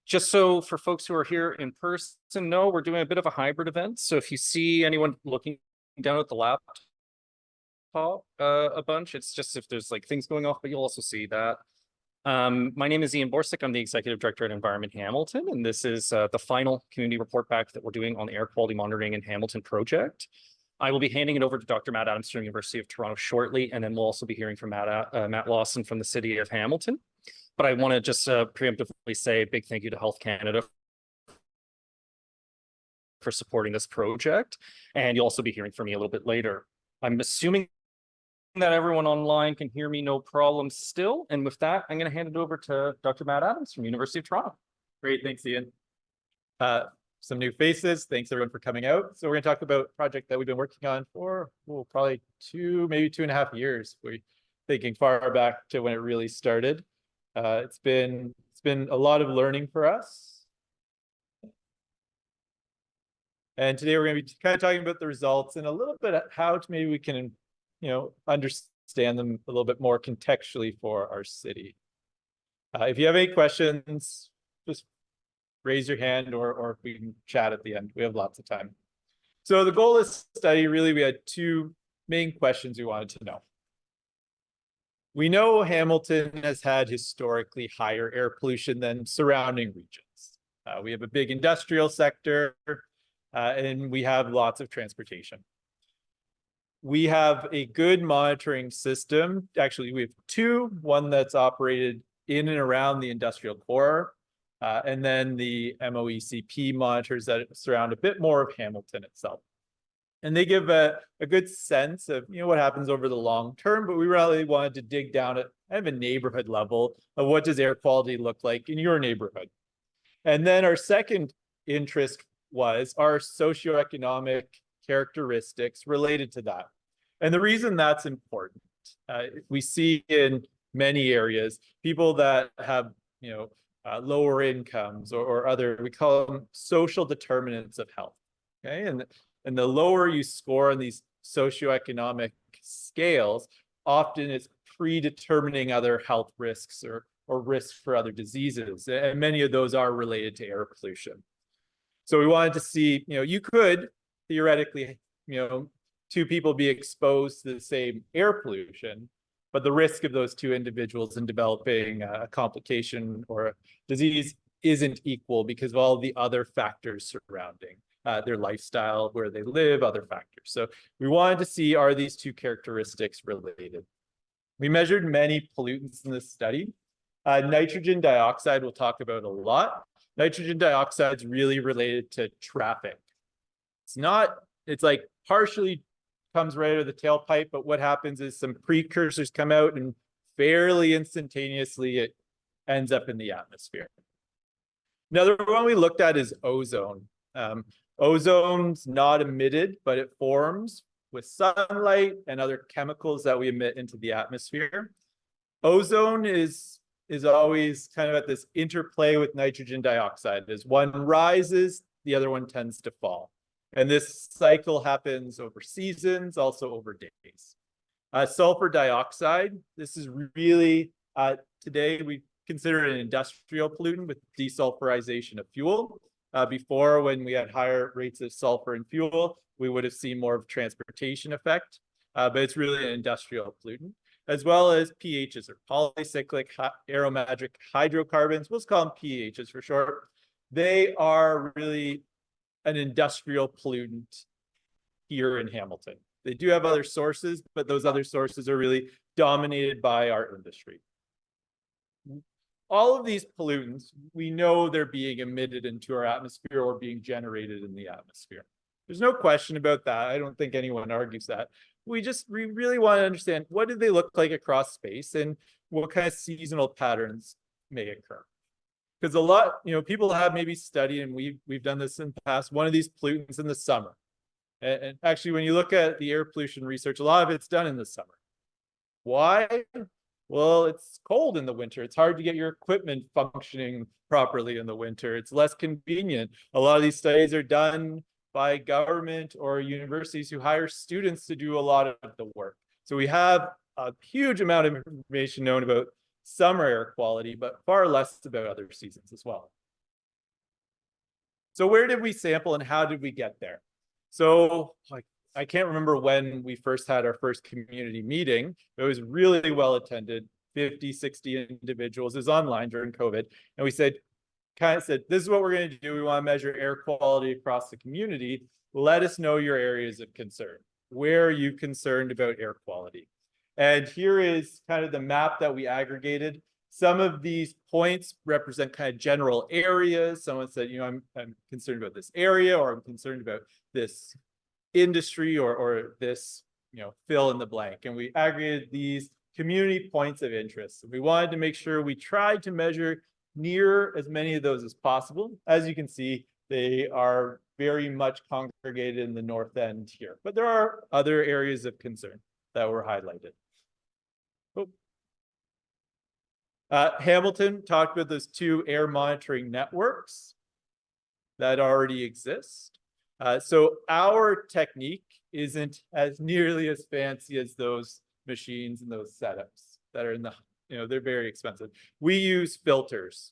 Just so for folks who are here in person know, we're doing a bit of a hybrid event. So if you see anyone looking down at the laptop a bunch, it's just if there's like things going off, but you'll also see that. My name is Ian Borsick. I'm the Executive Director at Environment Hamilton, and this is the final community report back that we're doing on the air quality monitoring in Hamilton project. I will be handing it over to Dr. Matt Adams from the University of Toronto shortly, and then we'll also be hearing from Matt Lawson from the City of Hamilton. But I want to just preemptively say a big thank you to Health Canada for supporting this project, and you'll also be hearing from me a little bit later. I'm assuming that everyone online can hear me no problem still. And with that, I'm going to hand it over to Dr. Matt Adams from University of Toronto. Great, thanks, Ian. Some new faces. Thanks everyone for coming out. So we're going to talk about a project that we've been working on for probably maybe 2.5 years. We're thinking far back to when it really started. It's been a lot of learning for us. And today we're going to be kind of talking about the results and a little bit how maybe we can understand them a little bit more contextually for our city. If you have any questions, just raise your hand or we can chat at the end. We have lots of time. So the goal of this study, really, we had two main questions we wanted to know. We know Hamilton has had historically higher air pollution than surrounding regions. We have a big industrial sector and we have lots of transportation. We have a good monitoring system. Actually, we have two, one that's operated in and around the industrial core, and then the MOECP monitors that surround a bit more of Hamilton itself. And they give a good sense of what happens over the long term, but we really wanted to dig down at kind of a neighborhood level of what does air quality look like in your neighborhood. And then our second interest was our socioeconomic characteristics related to that. And the reason that's important, we see in many areas, people that have, lower incomes or other, we call them social determinants of health, okay? And the lower you score on these socioeconomic scales, often it's predetermining other health risks or risks for other diseases. And many of those are related to air pollution. So we wanted to see, you could theoretically, two people be exposed to the same air pollution, but the risk of those two individuals in developing a complication or a disease isn't equal because of all the other factors surrounding their lifestyle, where they live, other factors. So we wanted to see, are these two characteristics related? We measured many pollutants in this study. Nitrogen dioxide we'll talk about a lot. Nitrogen dioxide is really related to traffic. It's like partially comes right out of the tailpipe, but what happens is some precursors come out and fairly instantaneously it ends up in the atmosphere. Another one we looked at is ozone. Ozone's not emitted, but it forms with sunlight and other chemicals that we emit into the atmosphere. Ozone is always kind of at this interplay with nitrogen dioxide. As one rises, the other one tends to fall. And this cycle happens over seasons, also over days. Sulfur dioxide, this is really, today we consider it an industrial pollutant with desulfurization of fuel. Before, when we had higher rates of sulfur in fuel, we would have seen more of transportation effect, but it's really an industrial pollutant, as well as PHs, or polycyclic aromatic hydrocarbons. We'll just call them PHs for short. They are really an industrial pollutant here in Hamilton. They do have other sources, but those other sources are really dominated by our industry. All of these pollutants, we know they're being emitted into our atmosphere or being generated in the atmosphere. There's no question about that. I don't think anyone argues that. We really want to understand, what do they look like across space and what kind of seasonal patterns may occur? Because a lot, people have maybe studied, and we've done this in the past, one of these pollutants in the summer. And actually, when you look at the air pollution research, a lot of it's done in the summer. Why? Well, it's cold in the winter. It's hard to get your equipment functioning properly in the winter. It's less convenient. A lot of these studies are done by government or universities who hire students to do a lot of the work. So we have a huge amount of information known about summer air quality, but far less about other seasons as well. So where did we sample and how did we get there? So like, I can't remember when we first had our first community meeting. It was really well attended, 50, 60 individuals. It was online during COVID. And we said, this is what we're going to do. We want to measure air quality across the community. Let us know your areas of concern. Where are you concerned about air quality? And here is kind of the map that we aggregated. Some of these points represent kind of general areas. Someone said, I'm concerned about this area, or I'm concerned about this industry, or this, fill in the blank. And we aggregated these community points of interest. We wanted to make sure we tried to measure near as many of those as possible. As you can see, they are very much congregated in the north end here, but there are other areas of concern that were highlighted. Hamilton talked about those 2 air monitoring networks that already exist. So our technique isn't as nearly as fancy as those machines and those setups that are in the, they're very expensive. We use filters,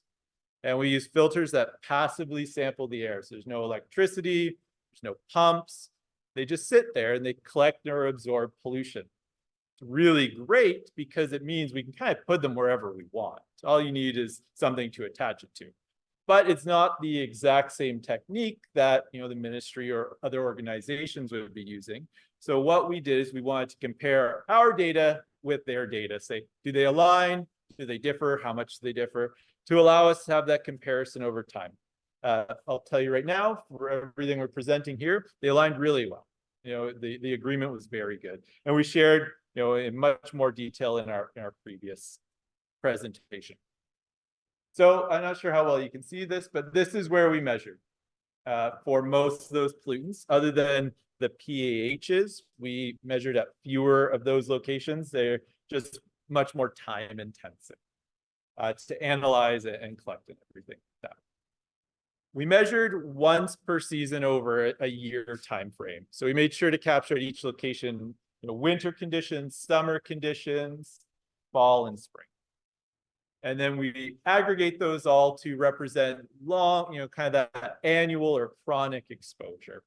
and we use filters that passively sample the air. So there's no electricity, there's no pumps. They just sit there and they collect or absorb pollution. It's really great because it means we can kind of put them wherever we want. All you need is something to attach it to. But it's not the exact same technique that the ministry or other organizations would be using. So what we did is we wanted to compare our data with their data. Say, do they align? Do they differ? How much do they differ? To allow us to have that comparison over time. I'll tell you right now, for everything we're presenting here, they aligned really well. The agreement was very good. And we shared, in much more detail in our previous presentation. So I'm not sure how well you can see this, but this is where we measured for most of those pollutants. Other than the PAHs, we measured at fewer of those locations. They're just much more time intensive to analyze it and collect and everything like that. We measured once per season over a year time frame. So we made sure to capture at each location, winter conditions, summer conditions, fall and spring. And then we aggregate those all to represent long, kind of that annual or chronic exposure.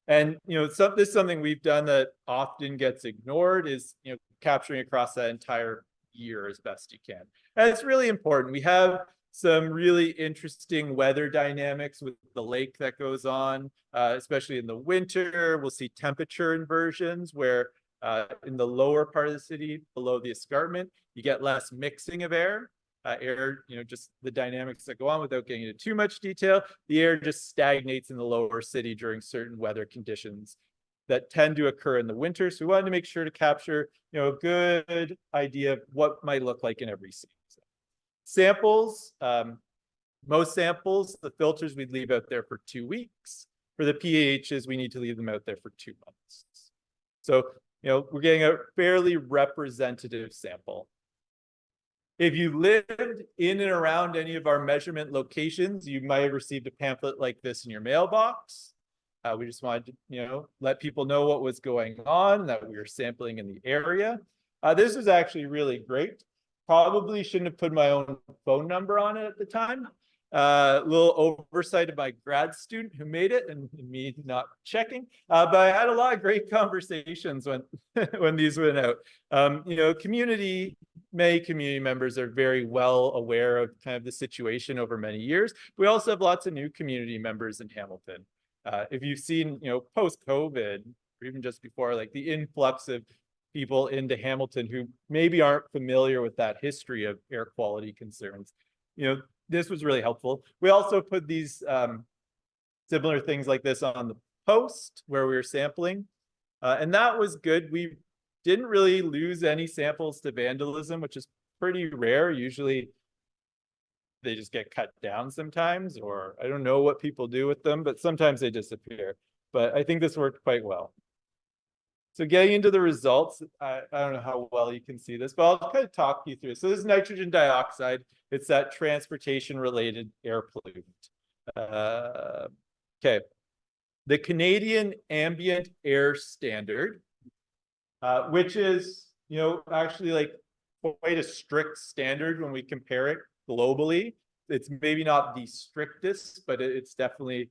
And, this is something we've done that often gets ignored is, capturing across that entire year as best you can. And it's really important. We have some really interesting weather dynamics with the lake that goes on, especially in the winter. We'll see temperature inversions where in the lower part of the city, below the escarpment, you get less mixing of air. Just the dynamics that go on without getting into too much detail. The air just stagnates in the lower city during certain weather conditions that tend to occur in the winter. So we wanted to make sure to capture, a good idea of what might look like in every season. Samples, most samples, the filters we'd leave out there for 2 weeks. For the PAHs, we need to leave them out there for 2 months. So, we're getting a fairly representative sample. If you lived in and around any of our measurement locations, you might have received a pamphlet like this in your mailbox. We just wanted to, let people know what was going on, that we were sampling in the area. This was actually really great. Probably shouldn't have put my own phone number on it at the time. A little oversight of my grad student who made it and me not checking. But I had a lot of great conversations when when these went out. Community members are very well aware of kind of the situation over many years. We also have lots of new community members in Hamilton. If you've seen, post-COVID, or even just before, like the influx of people into Hamilton who maybe aren't familiar with that history of air quality concerns, this was really helpful. We also put these similar things like this on the post where we were sampling, and that was good. We didn't really lose any samples to vandalism, which is pretty rare. Usually they just get cut down sometimes, or I don't know what people do with them, but sometimes they disappear. But I think this worked quite well. So getting into the results, I don't know how well you can see this, but I'll kind of talk you through it. So this is nitrogen dioxide. It's that transportation-related air pollutant. Okay. The Canadian Ambient Air Standard, which is, actually like quite a strict standard when we compare it globally. It's maybe not the strictest, but it's definitely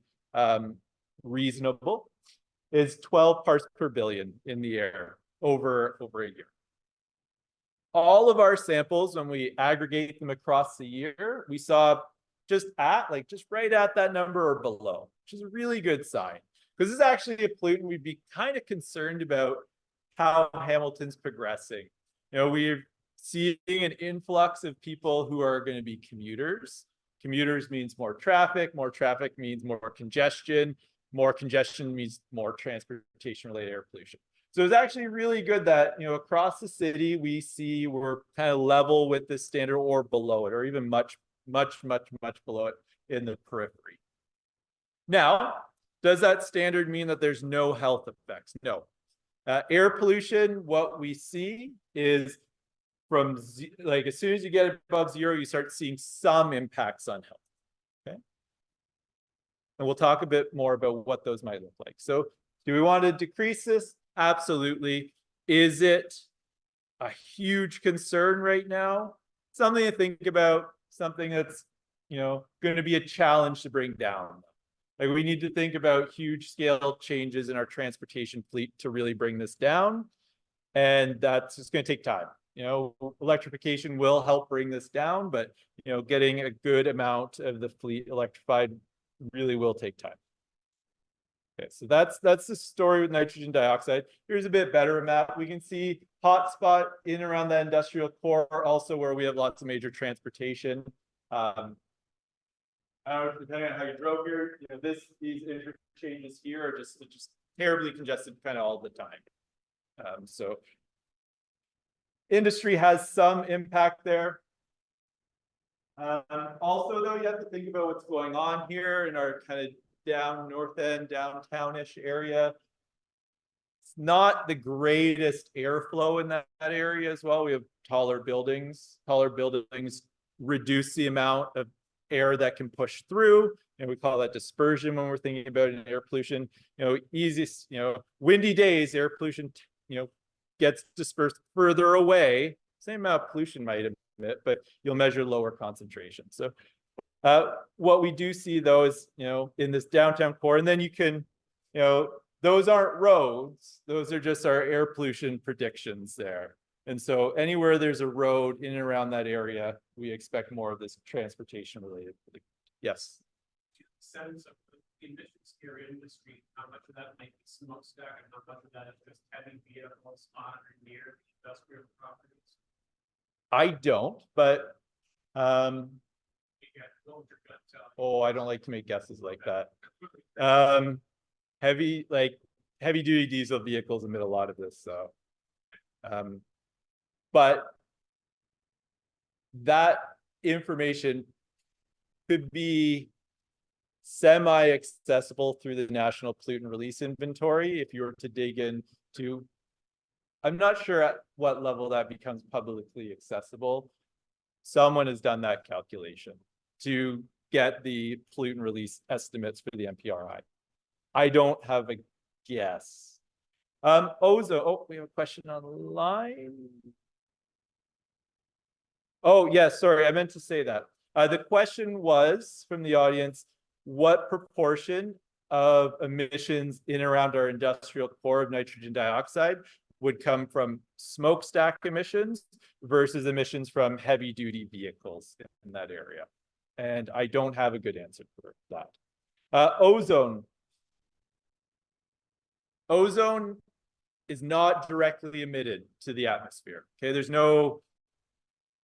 reasonable. Is 12 parts per billion in the air over a year. All of our samples, when we aggregate them across the year, we saw just right at that number or below, which is a really good sign. Because this is actually a pollutant we'd be kind of concerned about how Hamilton's progressing. You know, we're seeing an influx of people who are going to be commuters. Commuters means more traffic means more congestion means more transportation related air pollution. So it's actually really good that, you know, across the city, we see we're kind of level with this standard or below it, or even much below it in the periphery. Now, does that standard mean that there's no health effects? No. Air pollution, what we see is from as soon as you get above zero, you start seeing some impacts on health. Okay. And we'll talk a bit more about what those might look like. So do we want to decrease this? Absolutely. Is it a huge concern right now? Something to think about, something that's, you know, going to be a challenge to bring down. Like, we need to think about huge scale changes in our transportation fleet to really bring this down. And that's just going to take time. You know, electrification will help bring this down, but, you know, getting a good amount of the fleet electrified really will take time. Okay, so that's the story with nitrogen dioxide. Here's a bit better map. We can see hotspot in around the industrial core, also where we have lots of major transportation. Depending on how you drove here, you know, these interchanges here are just terribly congested kind of all the time. So industry has some impact there. Also, though, you have to think about what's going on here in our kind of down north end, downtownish area. It's not the greatest airflow in that area as well. We have taller buildings. Taller buildings reduce the amount of air that can push through, and we call that dispersion when we're thinking about an air pollution. You know, easiest, you know, windy days, air pollution, you know, gets dispersed further away. Same amount of pollution might emit, but you'll measure lower concentration. So what we do see, though, is, you know, in this downtown core, and then you can, you know, those aren't roads, those are just our air pollution predictions there. And so anywhere there's a road in and around that area, we expect more of this transportation related. Yes. Sense of the emissions here in the street, how much of that might be smokestack and how much of that is just heavy vehicles on or near the industrial properties? I don't, but oh, I don't like to make guesses like that. Heavy duty diesel vehicles emit a lot of this, so but that information could be semi-accessible through the National Pollutant Release Inventory if you were to dig into. I'm not sure at what level that becomes publicly accessible. Someone has done that calculation to get the pollutant release estimates for the NPRI. I don't have a guess. Ozone. Oh, we have a question online. Oh, yes, sorry, I meant to say that. The question was from the audience, what proportion of emissions in around our industrial core of nitrogen dioxide would come from smokestack emissions versus emissions from heavy duty vehicles in that area? And I don't have a good answer for that. Ozone. Ozone is not directly emitted to the atmosphere. Okay, there's no,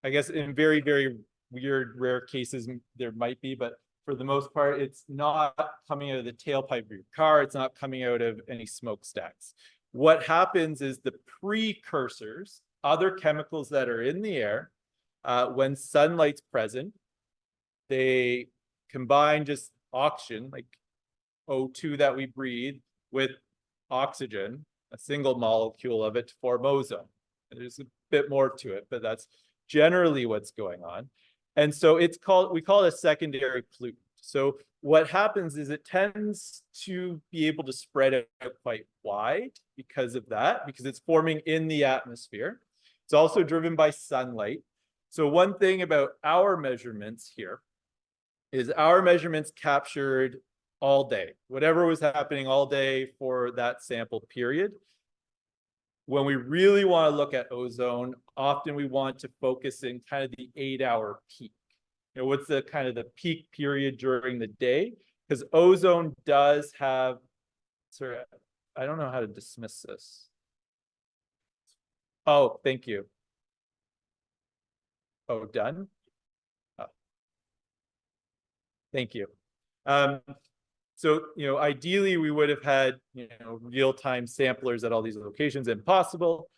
I guess in very, very weird, rare cases, there might be, but for the most part, it's not coming out of the tailpipe of your car. It's not coming out of any smokestacks. What happens is the precursors, other chemicals that are in the air, when sunlight's present, they combine just oxygen, like O2 that we breathe, with oxygen, a single molecule of it, to form ozone. And there's a bit more to it, but that's generally what's going on. And so we call it a secondary pollutant. So what happens is it tends to be able to spread out quite wide because of that, because it's forming in the atmosphere. It's also driven by sunlight. So one thing about our measurements here is our measurements captured all day, whatever was happening all day for that sample period. When we really want to look at ozone, often we want to focus in kind of the 8-hour peak. You know, what's the kind of the peak period during the day? Because ozone does have, sorry, I don't know how to dismiss this. Oh, thank you. Oh, done? Oh. Thank you. So, you know, ideally we would have had, you know, real-time samplers at all these locations. Impossible.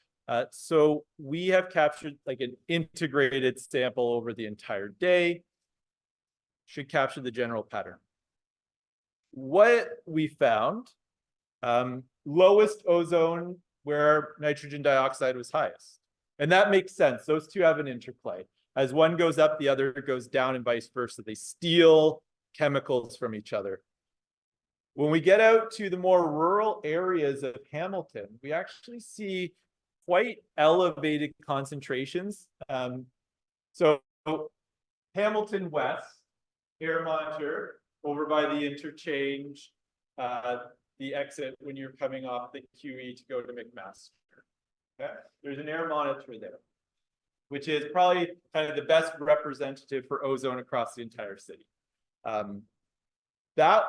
So we have captured like an integrated sample over the entire day. Should capture the general pattern. What we found, lowest ozone where nitrogen dioxide was highest. And that makes sense. Those two have an interplay. As one goes up, the other goes down and vice versa. They steal chemicals from each other. When we get out to the more rural areas of Hamilton, we actually see quite elevated concentrations. So Hamilton West, air monitor, over by the interchange, the exit when you're coming off the QE to go to McMaster. Okay? There's an air monitor there, which is probably kind of the best representative for ozone across the entire city. That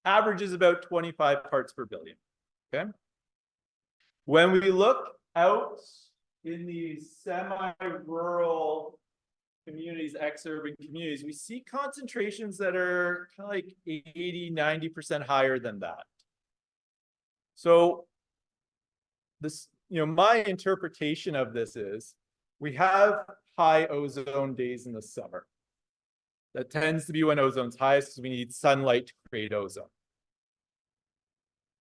averages about 25 parts per billion. Okay. When we look out in these semi-rural communities, ex-urban communities, we see concentrations that are kind of like 80, 90% higher than that. So this, you know, my interpretation of this is we have high ozone days in the summer. That tends to be when ozone's highest because we need sunlight to create ozone.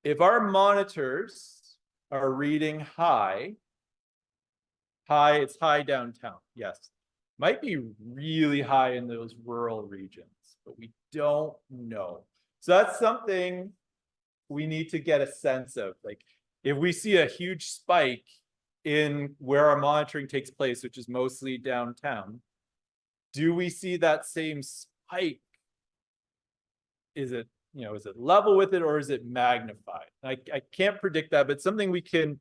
If our monitors are reading high, it's high downtown, yes. Might be really high in those rural regions, but we don't know. So that's something we need to get a sense of. Like, if we see a huge spike in where our monitoring takes place, which is mostly downtown, do we see that same spike? Is it, you know, is it level with it or is it magnified? I can't predict that, but something we can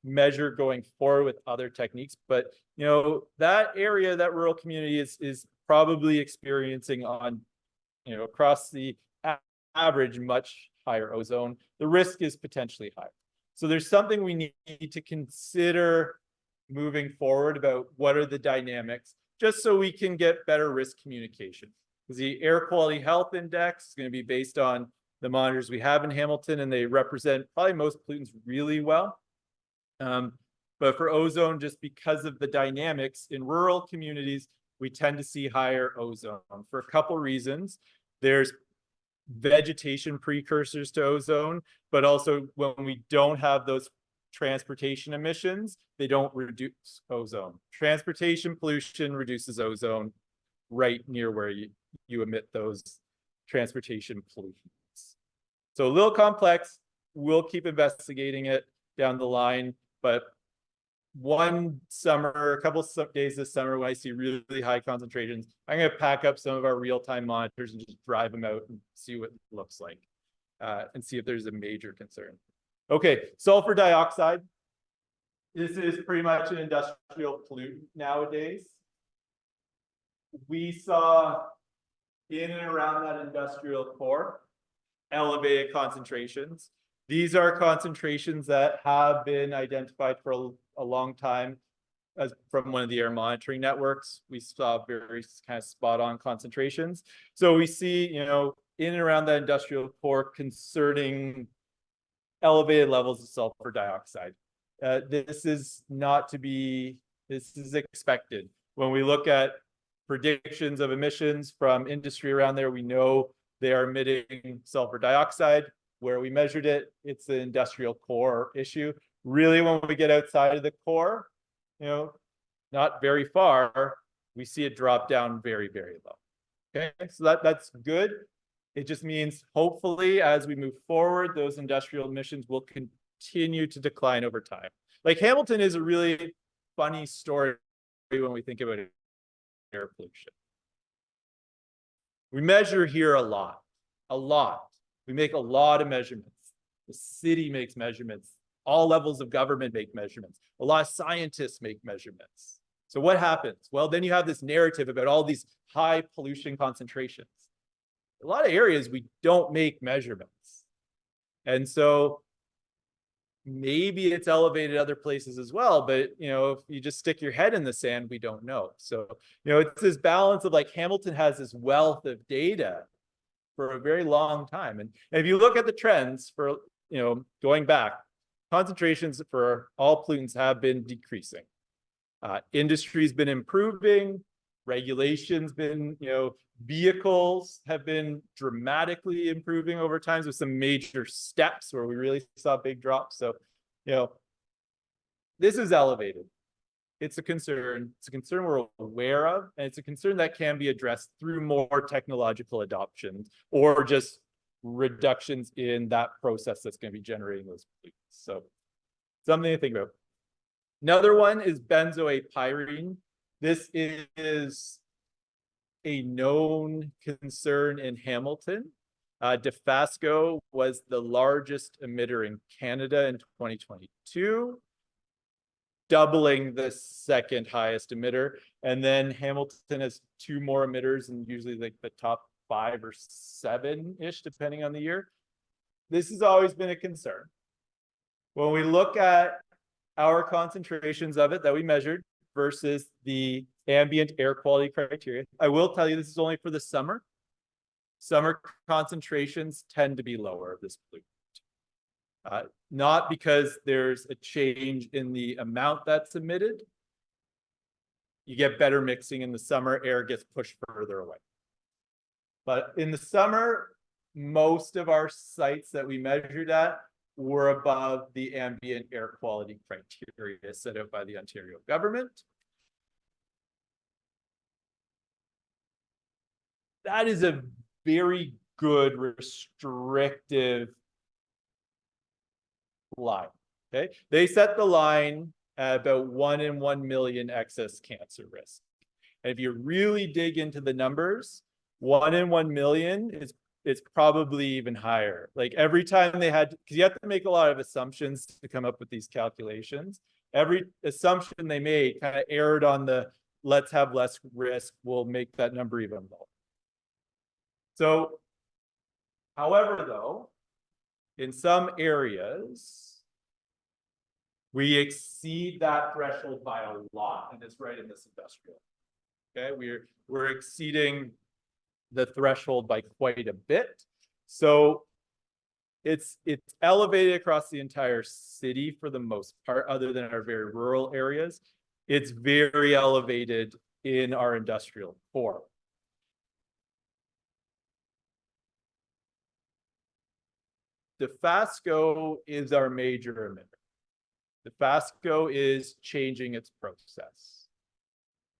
measure going forward with other techniques. But, you know, that area, that rural community is probably experiencing on, you know, across the average, much higher ozone. The risk is potentially higher. So there's something we need to consider moving forward about what are the dynamics, just so we can get better risk communication. Because the Air Quality Health Index is going to be based on the monitors we have in Hamilton, and they represent probably most pollutants really well. But for ozone, just because of the dynamics in rural communities, we tend to see higher ozone for a couple reasons. There's vegetation precursors to ozone, but also when we don't have those transportation emissions, they don't reduce ozone. Transportation pollution reduces ozone right near where you emit those transportation pollutants. So a little complex. We'll keep investigating it down the line, but one summer, a couple of days this summer, when I see really high concentrations, I'm going to pack up some of our real-time monitors and just drive them out and see what it looks like, and see if there's a major concern. Okay, sulfur dioxide. This is pretty much an industrial pollutant nowadays. We saw in and around that industrial core elevated concentrations. These are concentrations that have been identified for a long time as from one of the air monitoring networks. We saw very kind of spot on concentrations. So we see, you know, in and around that industrial core concerning elevated levels of sulfur dioxide. This is not to be, this is expected. When we look at predictions of emissions from industry around there, we know they are emitting sulfur dioxide. Where we measured it, it's the industrial core issue. Really, when we get outside of the core, you know, not very far, we see it drop down very, very low. Okay, so that's good. It just means hopefully as we move forward, those industrial emissions will continue to decline over time. Like Hamilton is a really funny story when we think about air pollution. We measure here a lot. We make a lot of measurements. The city makes measurements. All levels of government make measurements. A lot of scientists make measurements. So what happens? Well, then you have this narrative about all these high pollution concentrations. A lot of areas we don't make measurements. And so maybe it's elevated other places as well, but if you just stick your head in the sand, we don't know. So, it's this balance of like Hamilton has this wealth of data for a very long time. And if you look at the trends for, going back, concentrations for all pollutants have been decreasing. Industry's been improving, regulations been, vehicles have been dramatically improving over time with some major steps where we really saw big drops. So, this is elevated. It's a concern. It's a concern we're aware of, and it's a concern that can be addressed through more technological adoption or just reductions in that process that's going to be generating those pollutants. So, something to think about. Another one is benzoate-pyrene. This is a known concern in Hamilton. Dofasco was the largest emitter in Canada in 2022, doubling the second highest emitter. And then Hamilton has 2 more emitters, and usually like the top 5 or 7-ish, depending on the year. This has always been a concern. When we look at our concentrations of it that we measured versus the ambient air quality criteria, I will tell you this is only for the summer. Summer concentrations tend to be lower of this pollutant. Not because there's a change in the amount that's emitted. You get better mixing in the summer, air gets pushed further away. But in the summer, most of our sites that we measured at were above the ambient air quality criteria set out by the Ontario government. That is a very good restrictive line. Okay, they set the line at about 1 in 1 million excess cancer risk. And if you really dig into the numbers, 1 in 1 million is it's probably even higher. Like every time they had, because you have to make a lot of assumptions to come up with these calculations. Every assumption they made kind of erred on the let's have less risk, we'll make that number even lower. So, however, though, in some areas, we exceed that threshold by a lot, and it's right in this industrial. Okay, we're exceeding the threshold by quite a bit. So it's elevated across the entire city for the most part, other than our very rural areas. It's very elevated in our industrial core. Dofasco is our major emitter. Dofasco is changing its process.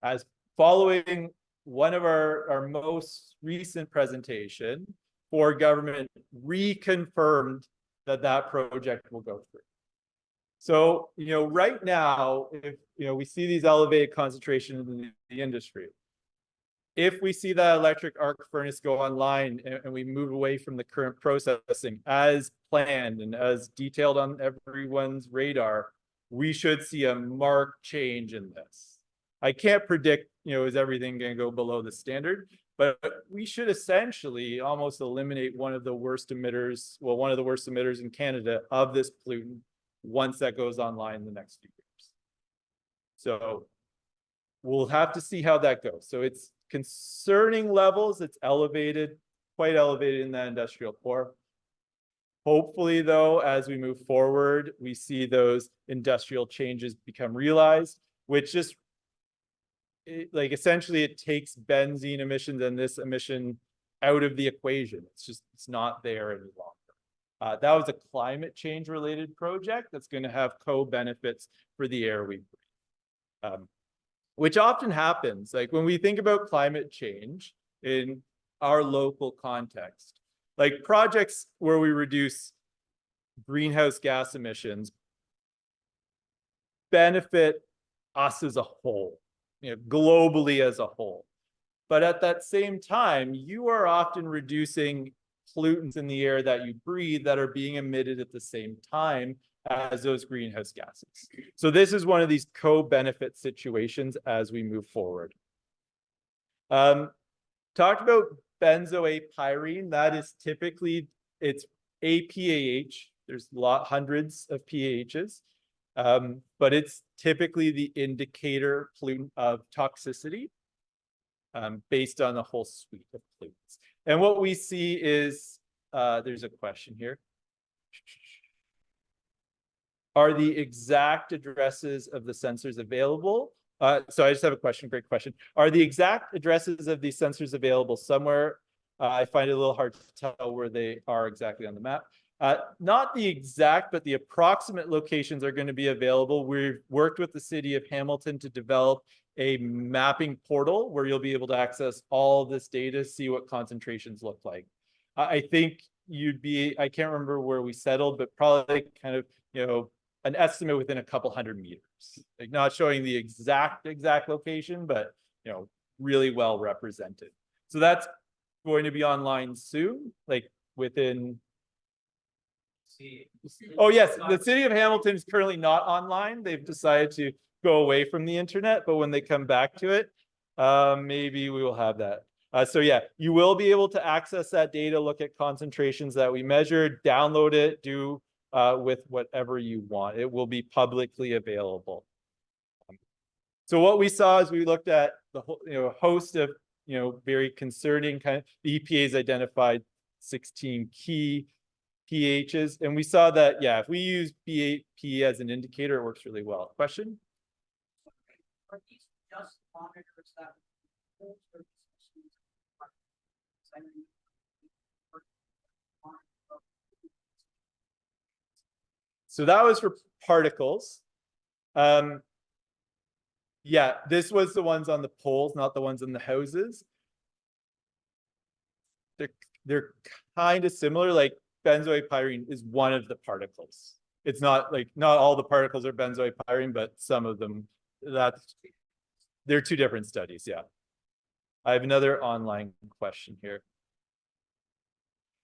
As following one of our most recent presentation, for government reconfirmed that project will go through. So, right now, if we see these elevated concentrations in the industry, if we see that electric arc furnace go online and we move away from the current processing as planned and as detailed on everyone's radar, we should see a marked change in this. I can't predict, is everything going to go below the standard, but we should essentially almost eliminate one of the worst emitters in Canada of this pollutant once that goes online in the next few years. So we'll have to see how that goes. So it's concerning levels. It's elevated, quite elevated in that industrial core. Hopefully, though, as we move forward, we see those industrial changes become realized, which just essentially it takes benzene emissions and this emission out of the equation. It's not there any longer. That was a climate change related project that's going to have co-benefits for the air we breathe, which often happens. Like when we think about climate change in our local context, like projects where we reduce greenhouse gas emissions benefit us as a whole, globally as a whole. But at that same time, you are often reducing pollutants in the air that you breathe that are being emitted at the same time as those greenhouse gases. So this is one of these co-benefit situations as we move forward. Talked about benzoate-pyrene. That is typically, it's a PAH. There's hundreds of PAHs, but it's typically the indicator pollutant of toxicity based on the whole suite of pollutants. And what we see is, there's a question here. Are the exact addresses of the sensors available? So I just have a question, great question. Are the exact addresses of these sensors available somewhere? I find it a little hard to tell where they are exactly on the map. Not the exact, but the approximate locations are going to be available. We've worked with the city of Hamilton to develop a mapping portal where you'll be able to access all this data, see what concentrations look like. I think I can't remember where we settled, but probably kind of, an estimate within a couple 100 meters, like not showing the exact location, but, really well represented. So that's going to be online soon, like within. Oh yes, the city of Hamilton is currently not online. They've decided to go away from the internet, but when they come back to it, maybe we will have that. So yeah, you will be able to access that data, look at concentrations that we measured, download it, do with whatever you want. It will be publicly available. So what we saw is we looked at the whole, host of, very concerning kind of, the EPA's identified 16 key PHs, and we saw that, yeah, if we use BAP as an indicator, it works really well. Question? Are these just monitors that so that was for particles. Yeah, this was the ones on the poles, not the ones in the houses. They're kind of similar. Like benzoate pyrene is one of the particles. It's not like, not all the particles are benzoate pyrene, but some of them, they're two different studies. Yeah. I have another online question here.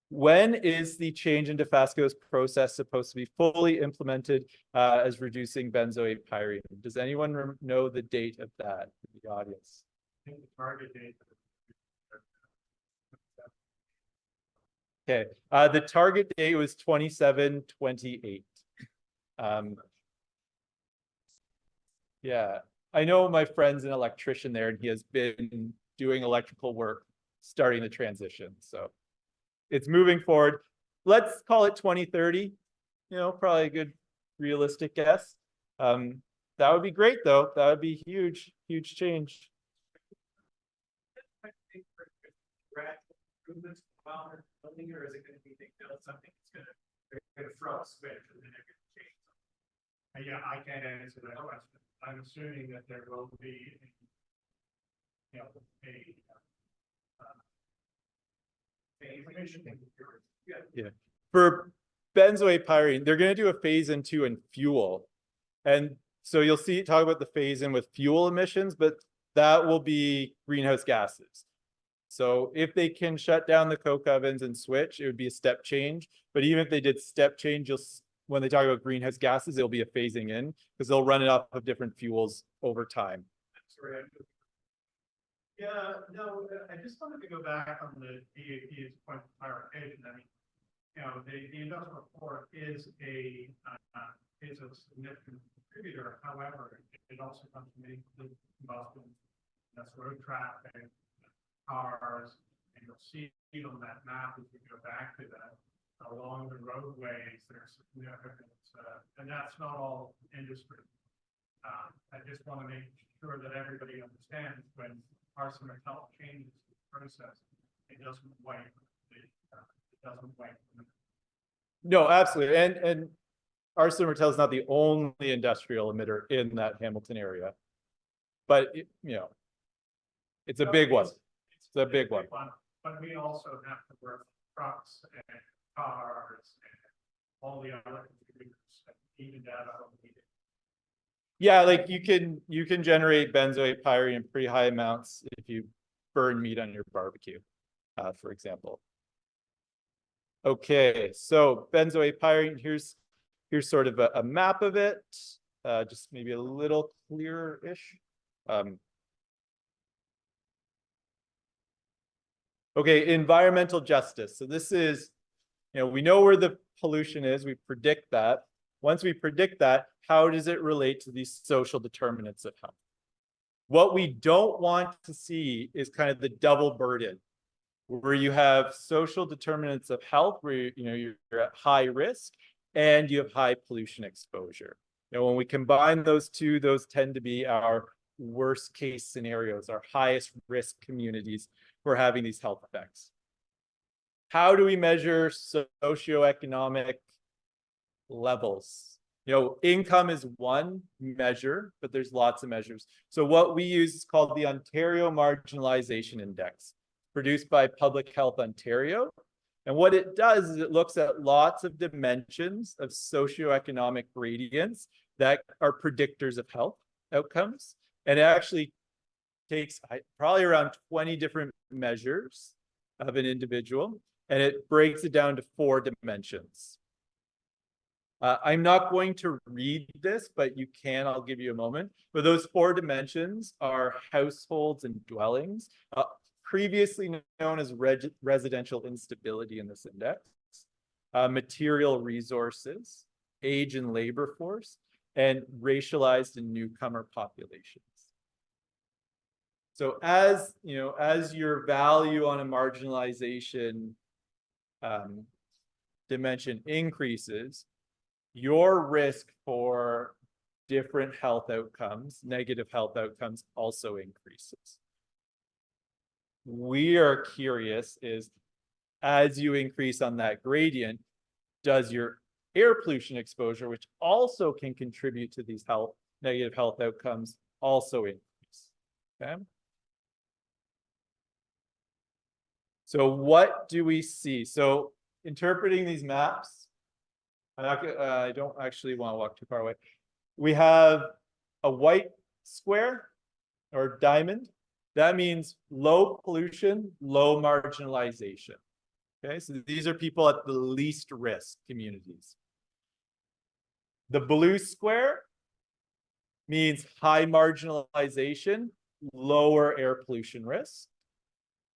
When is the change in Dofasco's process supposed to be fully implemented as reducing benzoate pyrene? Does anyone know the date of that in the audience? I think the target date. Okay, the target date was 27/28. Yeah, I know my friend's an electrician there, and he has been doing electrical work starting the transition. So it's moving forward. Let's call it 2030. Probably a good realistic guess. That would be great, though. That would be huge, huge change. Building, or is it going to be they build something that's going to throw a switch and then they're going to change something? Yeah, I can't answer that question. I'm assuming that there will be, Yeah. For benzoate pyrene, they're going to do a phase into in fuel. And so you'll see talk about the phase in with fuel emissions, but that will be greenhouse gases. So if they can shut down the coke ovens and switch, it would be a step change. But even if they did step change, when they talk about greenhouse gases, it'll be a phasing in because they'll run it off of different fuels over time. Sorry, yeah, no, I just wanted to go back on the DAP's point of clarification. I mean, the industrial port is a significant contributor. However, it also comes from combustion, that's road traffic, cars, and you'll see on that map as we go back to that along the roadways. There's significant, and that's not all industry. I just want to make sure that everybody understands when ArcelorMittal changes the process, it doesn't wipe. It doesn't wipe. No, absolutely, and ArcelorMittal is not the only industrial emitter in that Hamilton area, but it's a big one. It's a big one. But we also have to work with trucks and cars and all the other contributors, even data. Yeah, like you can generate benzoate pyrene in pretty high amounts if you burn meat on your barbecue, for example. Okay, so benzoate pyrene, here's sort of a map of it, just maybe a little clearer-ish. Okay, environmental justice. So this is, we know where the pollution is, we predict that. Once we predict that, how does it relate to these social determinants of health? What we don't want to see is kind of the double burden, where you have social determinants of health, where you're at high risk and you have high pollution exposure. When we combine those two, those tend to be our worst case scenarios, our highest risk communities for having these health effects. How do we measure socioeconomic levels? Income is one measure, but there's lots of measures. So what we use is called the Ontario Marginalization Index, produced by Public Health Ontario. And what it does is it looks at lots of dimensions of socioeconomic gradients that are predictors of health outcomes. And it actually takes probably around 20 different measures of an individual, and it breaks it down to 4 dimensions. I'm not going to read this, but I'll give you a moment. But those 4 dimensions are households and dwellings, previously known as residential instability in this index, material resources, age and labor force, and racialized and newcomer populations. So as your value on a marginalization dimension increases, your risk for different health outcomes, negative health outcomes, also increases. We are curious is, as you increase on that gradient, does your air pollution exposure, which also can contribute to these negative health outcomes, also increase? Okay. So what do we see? So interpreting these maps, I don't actually want to walk too far away. We have a white square or diamond. That means low pollution, low marginalization. Okay, so these are people at the least risk communities. The blue square means high marginalization, lower air pollution risk.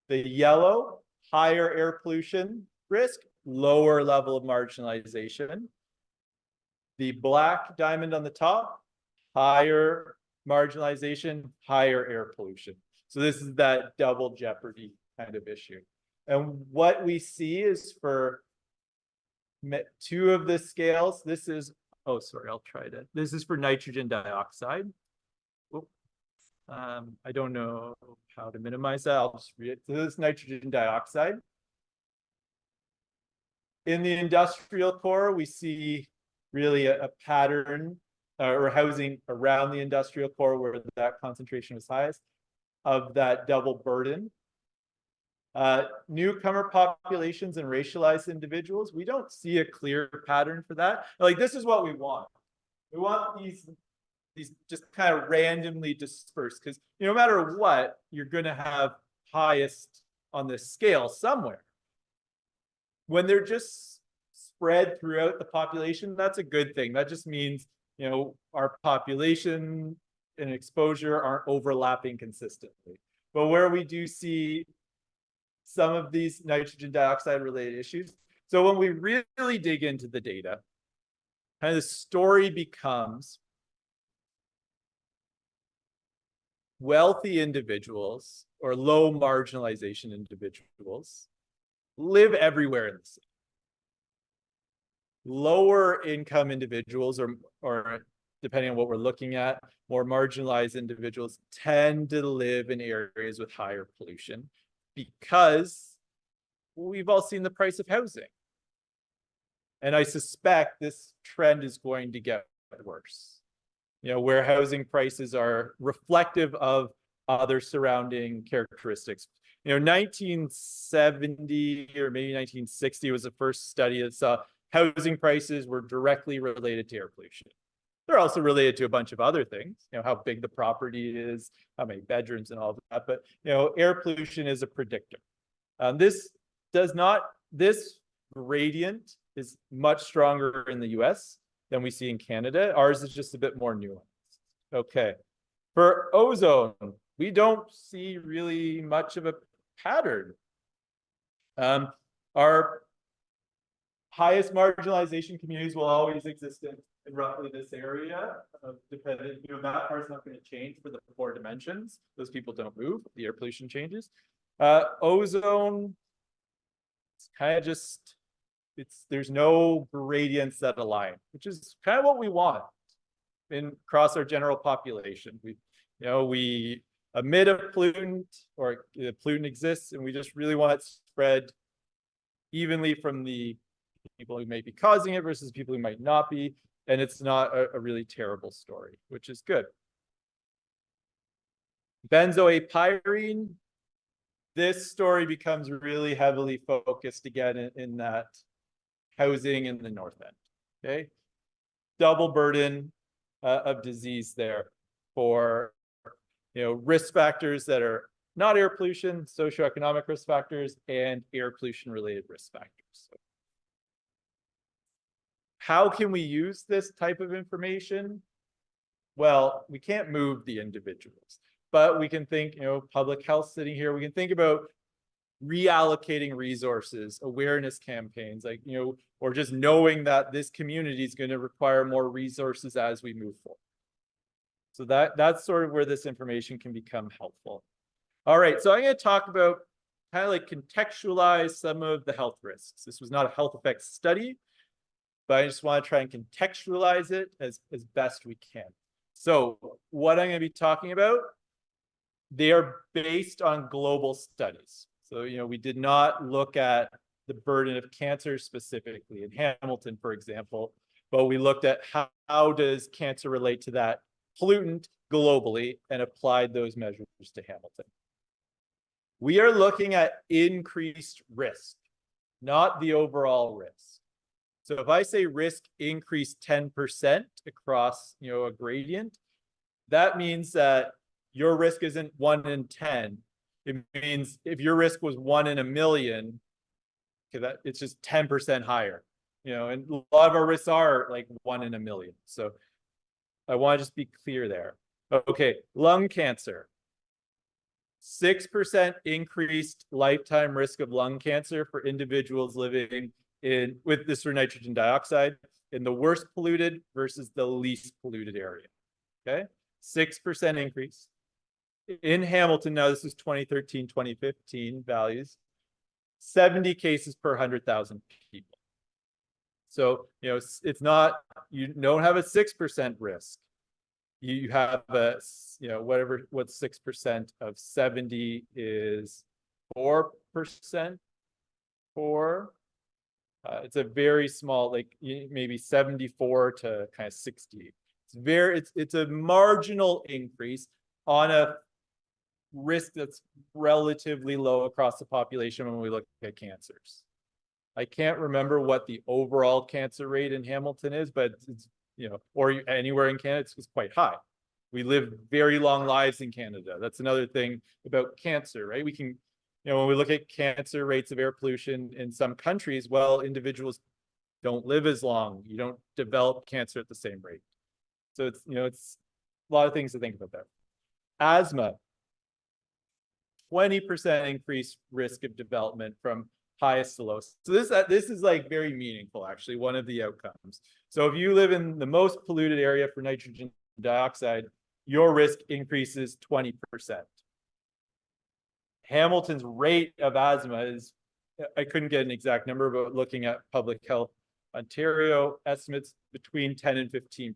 The yellow, higher air pollution risk, lower level of marginalization. The black diamond on the top, higher marginalization, higher air pollution. So this is that double jeopardy kind of issue. And what we see is for 2 of the scales, this is, this is for nitrogen dioxide. I don't know how to minimize that. I'll just read it. So this is nitrogen dioxide. In the industrial core, we see really a pattern or housing around the industrial core where that concentration is highest of that double burden. Newcomer populations and racialized individuals, we don't see a clear pattern for that. Like, this is what we want. We want these just kind of randomly dispersed, because no matter what, you're going to have highest on this scale somewhere. When they're just spread throughout the population, that's a good thing. That just means, our population and exposure aren't overlapping consistently. But where we do see some of these nitrogen dioxide related issues, so when we really dig into the data, kind of the story becomes wealthy individuals or low marginalization individuals live everywhere in the city. Lower income individuals, or depending on what we're looking at, more marginalized individuals tend to live in areas with higher pollution because we've all seen the price of housing. And I suspect this trend is going to get worse. Where housing prices are reflective of other surrounding characteristics. 1970 or maybe 1960 was the first study that saw housing prices were directly related to air pollution. They're also related to a bunch of other things, how big the property is, how many bedrooms and all of that. But, air pollution is a predictor. This gradient is much stronger in the US than we see in Canada. Ours is just a bit more nuanced. Okay. For ozone, we don't see really much of a pattern. Our highest marginalization communities will always exist in roughly this area, dependent, that part's not going to change for the 4 dimensions. Those people don't move, the air pollution changes. Ozone, it's kind of just, there's no gradients that align, which is kind of what we want across our general population. We emit a pollutant, or the pollutant exists, and we just really want it spread evenly from the people who may be causing it versus people who might not be. And it's not a really terrible story, which is good. Benzoate-pyrene, this story becomes really heavily focused again in that housing in the north end. Okay, double burden of disease there for risk factors that are not air pollution, socioeconomic risk factors, and air pollution related risk factors. So how can we use this type of information? Well, we can't move the individuals, but we can think, public health sitting here, we can think about reallocating resources, awareness campaigns, or just knowing that this community is going to require more resources as we move forward. So that's sort of where this information can become helpful. All right, so I'm going to talk about kind of contextualize some of the health risks. This was not a health effects study, but I just want to try and contextualize it as best we can. So what I'm going to be talking about, they are based on global studies. So, we did not look at the burden of cancer specifically in Hamilton, for example, but we looked at how does cancer relate to that pollutant globally and applied those measures to Hamilton. We are looking at increased risk, not the overall risk. So if I say risk increased 10% across, a gradient, that means that your risk isn't 1 in 10. It means if your risk was 1 in a million, okay, it's just 10% higher, and a lot of our risks are 1 in a million. So I want to just be clear there. Okay, lung cancer. 6% increased lifetime risk of lung cancer for individuals living with this for nitrogen dioxide in the worst polluted versus the least polluted area. Okay, 6% increase. In Hamilton, now this is 2013, 2015 values, 70 cases per 100,000 people. So, it's not, you don't have a 6% risk. You have a, what's 6% of 70 is 4%. It's a very small, maybe 74 to kind of 60. It's a marginal increase on a risk that's relatively low across the population when we look at cancers. I can't remember what the overall cancer rate in Hamilton is, but it's, or anywhere in Canada, it's quite high. We live very long lives in Canada. That's another thing about cancer, right? We can, when we look at cancer rates of air pollution in some countries, well, individuals don't live as long. You don't develop cancer at the same rate. So it's, it's a lot of things to think about there. Asthma, 20% increased risk of development from highest to lowest. So this is very meaningful, actually, one of the outcomes. So if you live in the most polluted area for nitrogen dioxide, your risk increases 20%. Hamilton's rate of asthma is, I couldn't get an exact number, but looking at Public Health Ontario estimates between 10 and 15%.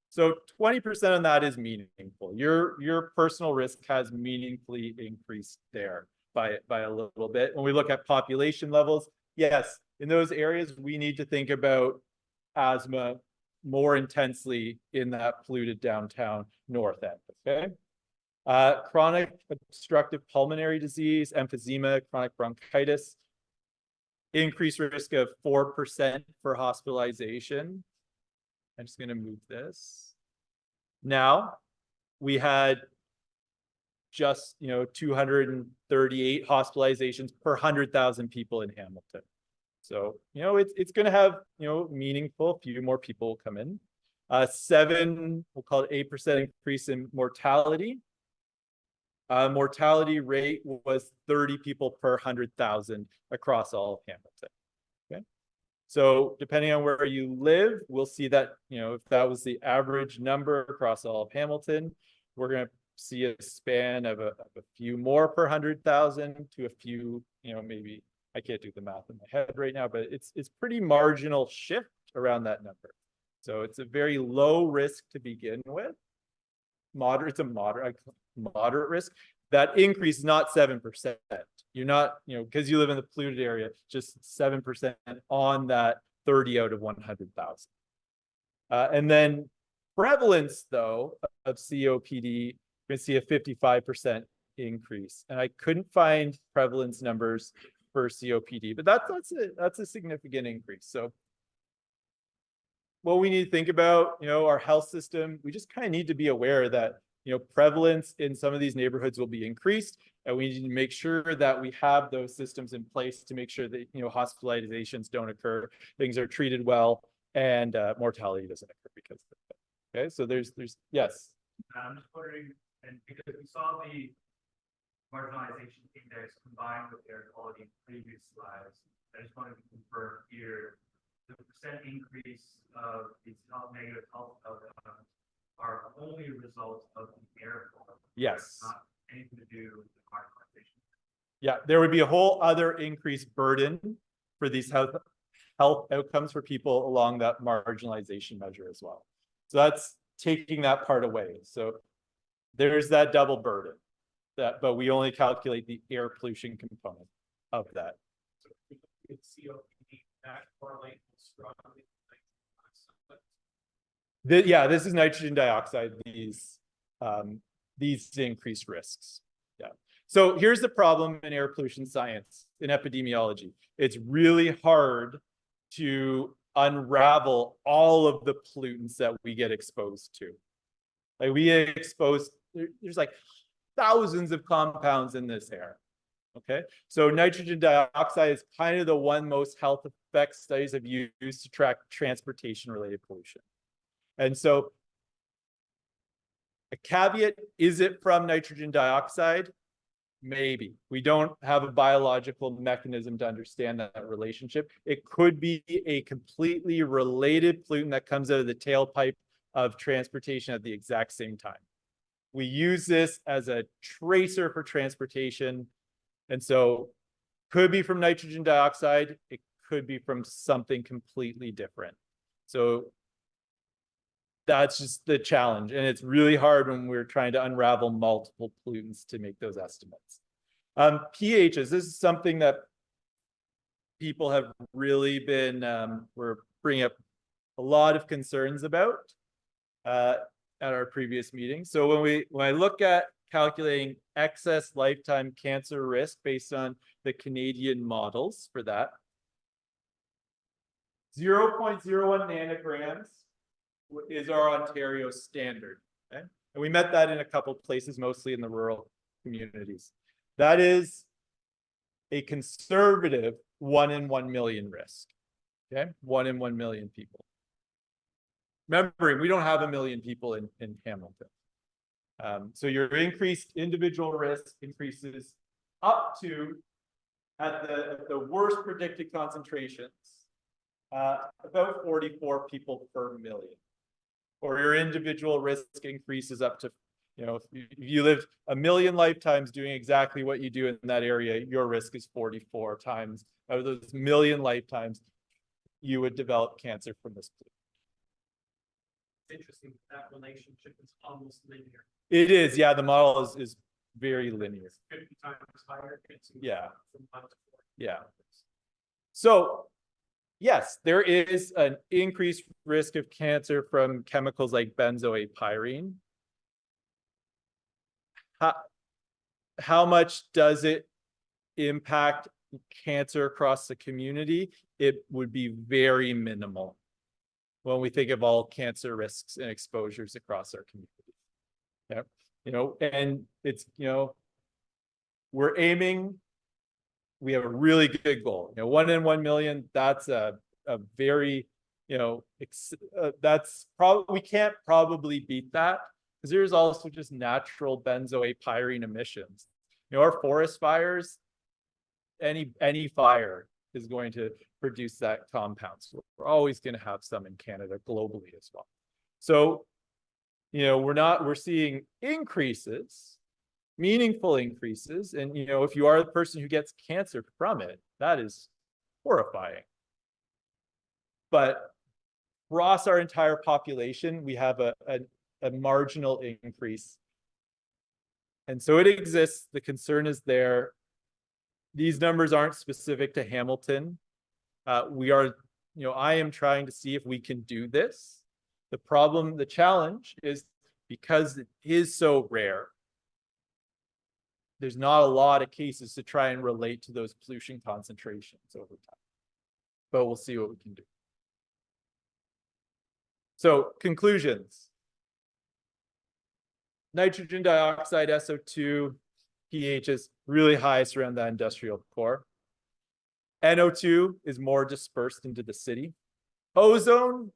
So 20% on that is meaningful. Your personal risk has meaningfully increased there by a little bit. When we look at population levels, yes, in those areas, we need to think about asthma more intensely in that polluted downtown north end, okay? Chronic obstructive pulmonary disease, emphysema, chronic bronchitis, increased risk of 4% for hospitalization. I'm just going to move this. Now, we had just, 238 hospitalizations per 100,000 people in Hamilton. So, it's going to have, meaningful, few more people will come in. 7, we'll call it 8% increase in mortality. Mortality rate was 30 people per 100,000 across all of Hamilton. Okay. So depending on where you live, we'll see that, if that was the average number across all of Hamilton, we're going to see a span of a few more per 100,000 to a few, maybe, I can't do the math in my head right now, but it's pretty marginal shift around that number. So it's a very low risk to begin with. It's a moderate risk. That increase is not 7%. You're not, because you live in the polluted area, just 7% on that 30 out of 100,000. And then prevalence, though, of COPD, you're going to see a 55% increase. And I couldn't find prevalence numbers for COPD, but that's a significant increase. So what we need to think about, our health system, we just kind of need to be aware that, prevalence in some of these neighborhoods will be increased, and we need to make sure that we have those systems in place to make sure that, hospitalizations don't occur, things are treated well, and mortality doesn't occur because of it. Okay, so there's, yes. I'm just wondering, and because we saw the marginalization index combined with air quality in previous slides, I just wanted to confirm here, the percent increase of these negative health outcomes are only a result of the air quality. Yes. Not anything to do with the marginalization. Yeah, there would be a whole other increased burden for these health outcomes for people along that marginalization measure as well. So that's taking that part away. So there's that double burden, but we only calculate the air pollution component of that. So it's COPD that correlate strongly. Yeah, this is nitrogen dioxide, these increased risks. Yeah. So here's the problem in air pollution science, in epidemiology. It's really hard to unravel all of the pollutants that we get exposed to. Like we get exposed, there's like thousands of compounds in this air. Okay, so nitrogen dioxide is kind of the one most health effects studies have used to track transportation related pollution. And so a caveat, is it from nitrogen dioxide? Maybe. We don't have a biological mechanism to understand that relationship. It could be a completely related pollutant that comes out of the tailpipe of transportation at the exact same time. We use this as a tracer for transportation. And so could be from nitrogen dioxide. It could be from something completely different. So that's just the challenge. And it's really hard when we're trying to unravel multiple pollutants to make those estimates. pHs, this is something that people have really been, we're bringing up a lot of concerns about at our previous meeting. So when I look at calculating excess lifetime cancer risk based on the Canadian models for that, 0.01 nanograms is our Ontario standard. Okay? And we met that in a couple of places, mostly in the rural communities. That is a conservative 1 in 1 million risk. Okay, 1 in 1 million people. Remembering, we don't have 1 million people in Hamilton. So your increased individual risk increases up to, at the worst predicted concentrations, about 44 people per million. Or your individual risk increases up to, if you lived 1 million lifetimes doing exactly what you do in that area, your risk is 44 times. Out of those 1 million lifetimes, you would develop cancer from this pollution. Interesting, that relationship is almost linear. It is, yeah, the model is very linear. 50 times higher. Yeah. From 1 to 4. Yeah. So, yes, there is an increased risk of cancer from chemicals like benzoate-pyrene. How much does it impact cancer across the community? It would be very minimal. when we think of all cancer risks and exposures across our community. Yep. You know, and it's, you know, we're aiming, we have a really good goal. You know, 1 in 1 million, that's a very, you know, that's probably, we can't probably beat that, because there's also just natural benzoate emissions. You know, our forest fires, any fire is going to produce that compound. So we're always going to have some in Canada globally as well. So, you know, we're seeing increases, meaningful increases. And, you know, if you are the person who gets cancer from it, that is horrifying. But across our entire population, we have a marginal increase. And so it exists. The concern is there. These numbers aren't specific to Hamilton. We are, you know, I am trying to see if we can do this. The problem, the challenge is because it is so rare, there's not a lot of cases to try and relate to those pollution concentrations over time. But we'll see what we can do. So, conclusions. Nitrogen dioxide, SO2, pH is really highest around that industrial core. NO2 is more dispersed into the city. Ozone,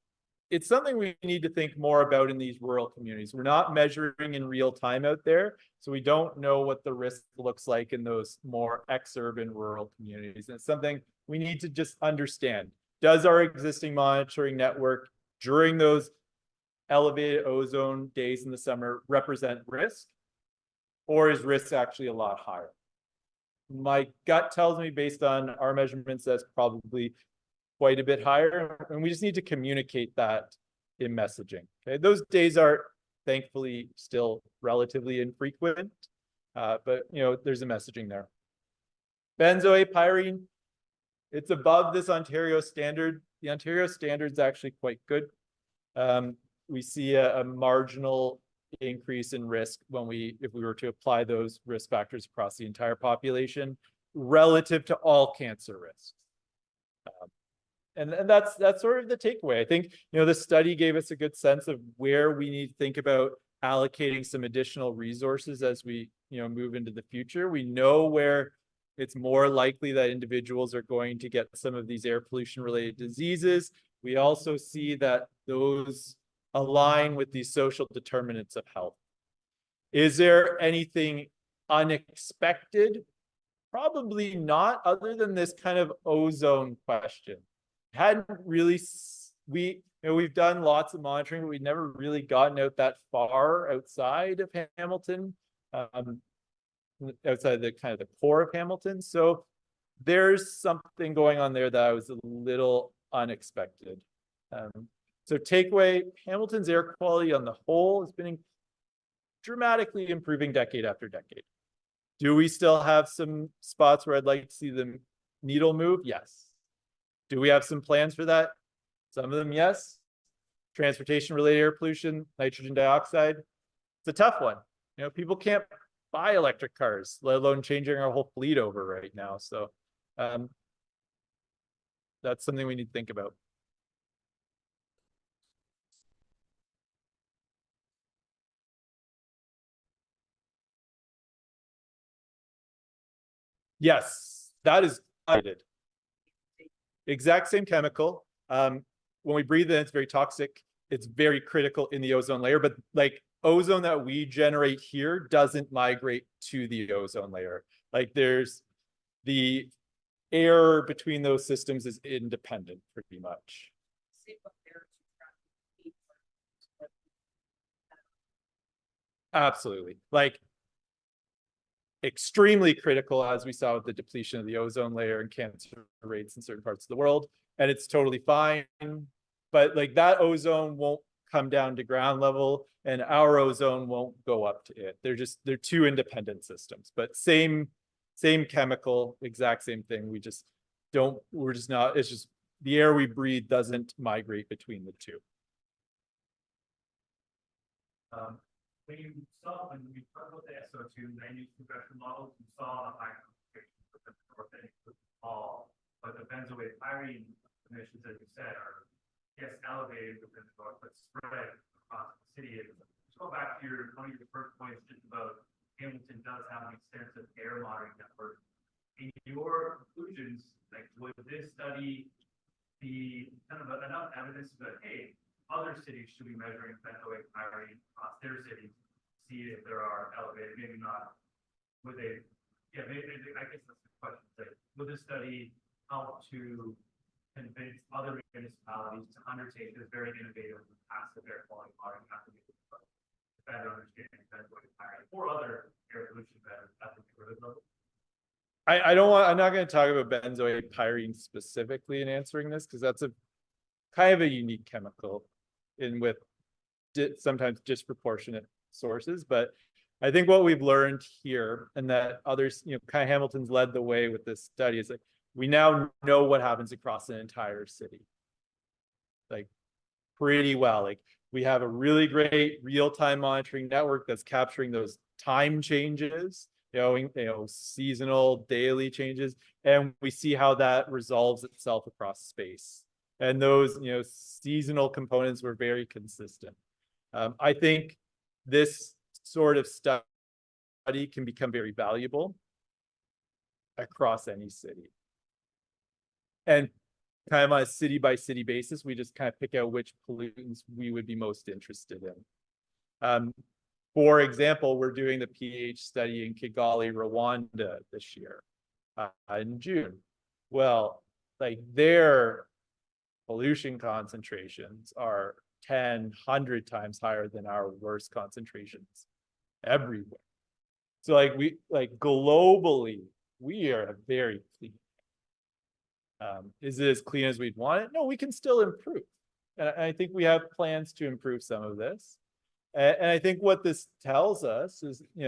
it's something we need to think more about in these rural communities. We're not measuring in real time out there, so we don't know what the risk looks like in those more ex-urban rural communities. And it's something we need to just understand. Does our existing monitoring network during those elevated ozone days in the summer represent risk? Or is risk actually a lot higher? My gut tells me, based on our measurements, that's probably quite a bit higher. And we just need to communicate that in messaging. Okay, those days are thankfully still relatively infrequent, but you know, there's a messaging there. Benzoate pyrene, it's above this Ontario standard. The Ontario standard is actually quite good. We see a marginal increase in risk if we were to apply those risk factors across the entire population relative to all cancer risks. And that's sort of the takeaway. I think, you know, the study gave us a good sense of where we need to think about allocating some additional resources as we, you know, move into the future. We know where it's more likely that individuals are going to get some of these air pollution related diseases. We also see that those align with these social determinants of health. Is there anything unexpected? Probably not, other than this kind of ozone question. Hadn't really, we've done lots of monitoring, but we've never really gotten out that far outside of Hamilton, outside the kind of the core of Hamilton. So there's something going on there that was a little unexpected. So takeaway, Hamilton's air quality on the whole has been dramatically improving decade after decade. Do we still have some spots where I'd like to see the needle move? Yes. Do we have some plans for that? Some of them, yes. Transportation related air pollution, nitrogen dioxide, it's a tough one. You know, people can't buy electric cars, let alone changing our whole fleet over right now. So that's something we need to think about. Yes, that is cited. Exact same chemical. When we breathe in, it's very toxic. It's very critical in the ozone layer, but like ozone that we generate here doesn't migrate to the ozone layer. Like there's the air between those systems is independent pretty much. Absolutely. Like extremely critical, as we saw with the depletion of the ozone layer and cancer rates in certain parts of the world. And it's totally fine. But like that ozone won't come down to ground level and our ozone won't go up to it. They're two independent systems, but same chemical, exact same thing. We're just not, it's just the air we breathe doesn't migrate between the two. When we talked about the SO2, they used regression models, you saw the high concentration with the all, but the benzoate pyrene emissions, as you said, are yes, elevated within the book, but spread across the city. Just go back to one of your first points, just about Hamilton does have an extensive air monitoring network. In your conclusions, like, would this study be kind of enough evidence that, hey, other cities should be measuring benzoate pyrene across their cities, see if there are elevated, maybe not, would they, yeah, maybe, I guess that's the question, like, would this study help to convince other municipalities to undertake this very innovative passive air quality monitoring application to better understand benzoate pyrene or other air pollution better at the neighborhood level? I'm not going to talk about benzoate pyrene specifically in answering this, because that's a kind of a unique chemical in with sometimes disproportionate sources. But I think what we've learned here, and that others, kind of Hamilton's led the way with this study, is like, we now know what happens across an entire city, like, pretty well. Like, we have a really great real-time monitoring network that's capturing those time changes, seasonal, daily changes, and we see how that resolves itself across space. And those, seasonal components were very consistent. I think this sort of study can become very valuable across any city. And kind of on a city by city basis, we just kind of pick out which pollutants we would be most interested in. For example, we're doing the pH study in Kigali, Rwanda this year, in June. Well, like, their pollution concentrations are 10, 100 times higher than our worst concentrations everywhere. So globally, we are very clean. Is it as clean as we'd want it? No, we can still improve. And I think we have plans to improve some of this. And I think what this tells us is, we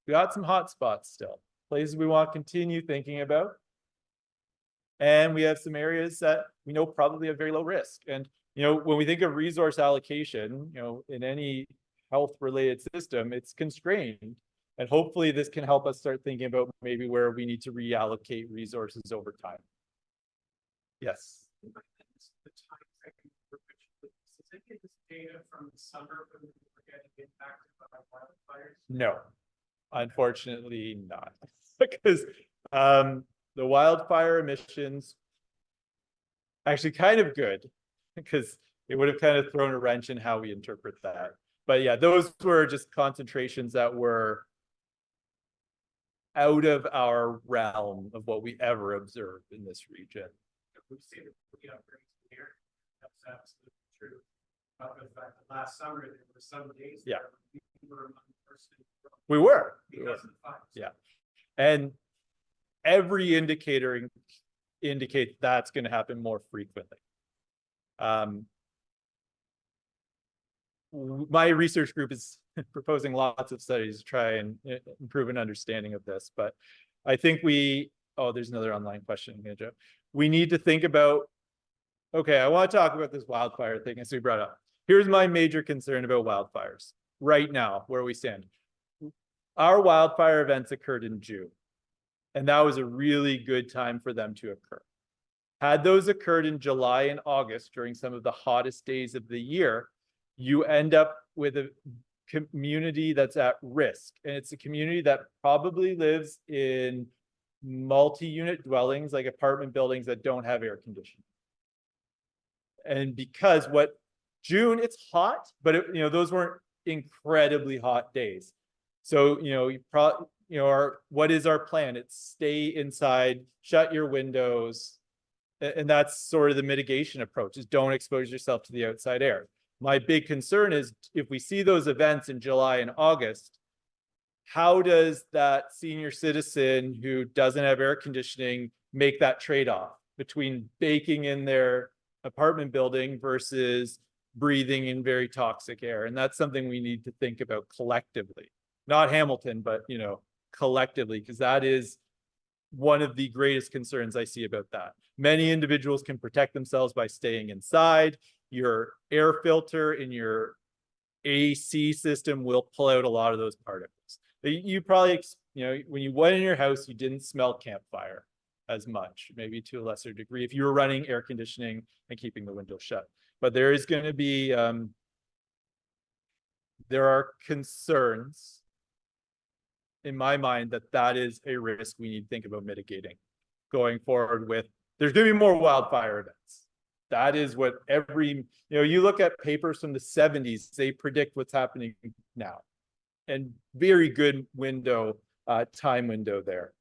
got some hot spots still, places we want to continue thinking about. And we have some areas that we know probably have very low risk. And, when we think of resource allocation, in any health-related system, it's constrained. And hopefully this can help us start thinking about maybe where we need to reallocate resources over time. Yes. The time frame for which does it get this data from the summer when we were getting impacted by wildfires? No, unfortunately not. Because the wildfire emissions actually kind of good, because it would have kind of thrown a wrench in how we interpret that. But yeah, those were just concentrations that were out of our realm of what we ever observed in this region. We've seen it, here. That's absolutely true. But the fact that last summer there were some days. Yeah. We were among the first in the world We were. because of the fires. Yeah. And every indicator indicates that's going to happen more frequently. My research group is proposing lots of studies to try and improve an understanding of this, but I think there's another online question, Joe. We need to think about, okay, I want to talk about this wildfire thing as we brought up. Here's my major concern about wildfires right now, where we stand. Our wildfire events occurred in June, and that was a really good time for them to occur. Had those occurred in July and August during some of the hottest days of the year, you end up with a community that's at risk. And it's a community that probably lives in multi-unit dwellings, like apartment buildings that don't have air conditioning. And because June, it's hot, but those weren't incredibly hot days. So, what is our plan? It's stay inside, shut your windows. And that's sort of the mitigation approach, is don't expose yourself to the outside air. My big concern is if we see those events in July and August, how does that senior citizen who doesn't have air conditioning make that trade-off between baking in their apartment building versus breathing in very toxic air? And that's something we need to think about collectively, not Hamilton, but collectively, because that is one of the greatest concerns I see about that. Many individuals can protect themselves by staying inside. Your air filter in your AC system will pull out a lot of those particles. You probably, when you went in your house, you didn't smell campfire. as much, maybe to a lesser degree, if you were running air conditioning and keeping the window shut. But there is going to be, there are concerns in my mind that is a risk we need to think about mitigating going forward with, there's going to be more wildfire events. That is what you look at papers from the 70s, they predict what's happening now. And very good time window there.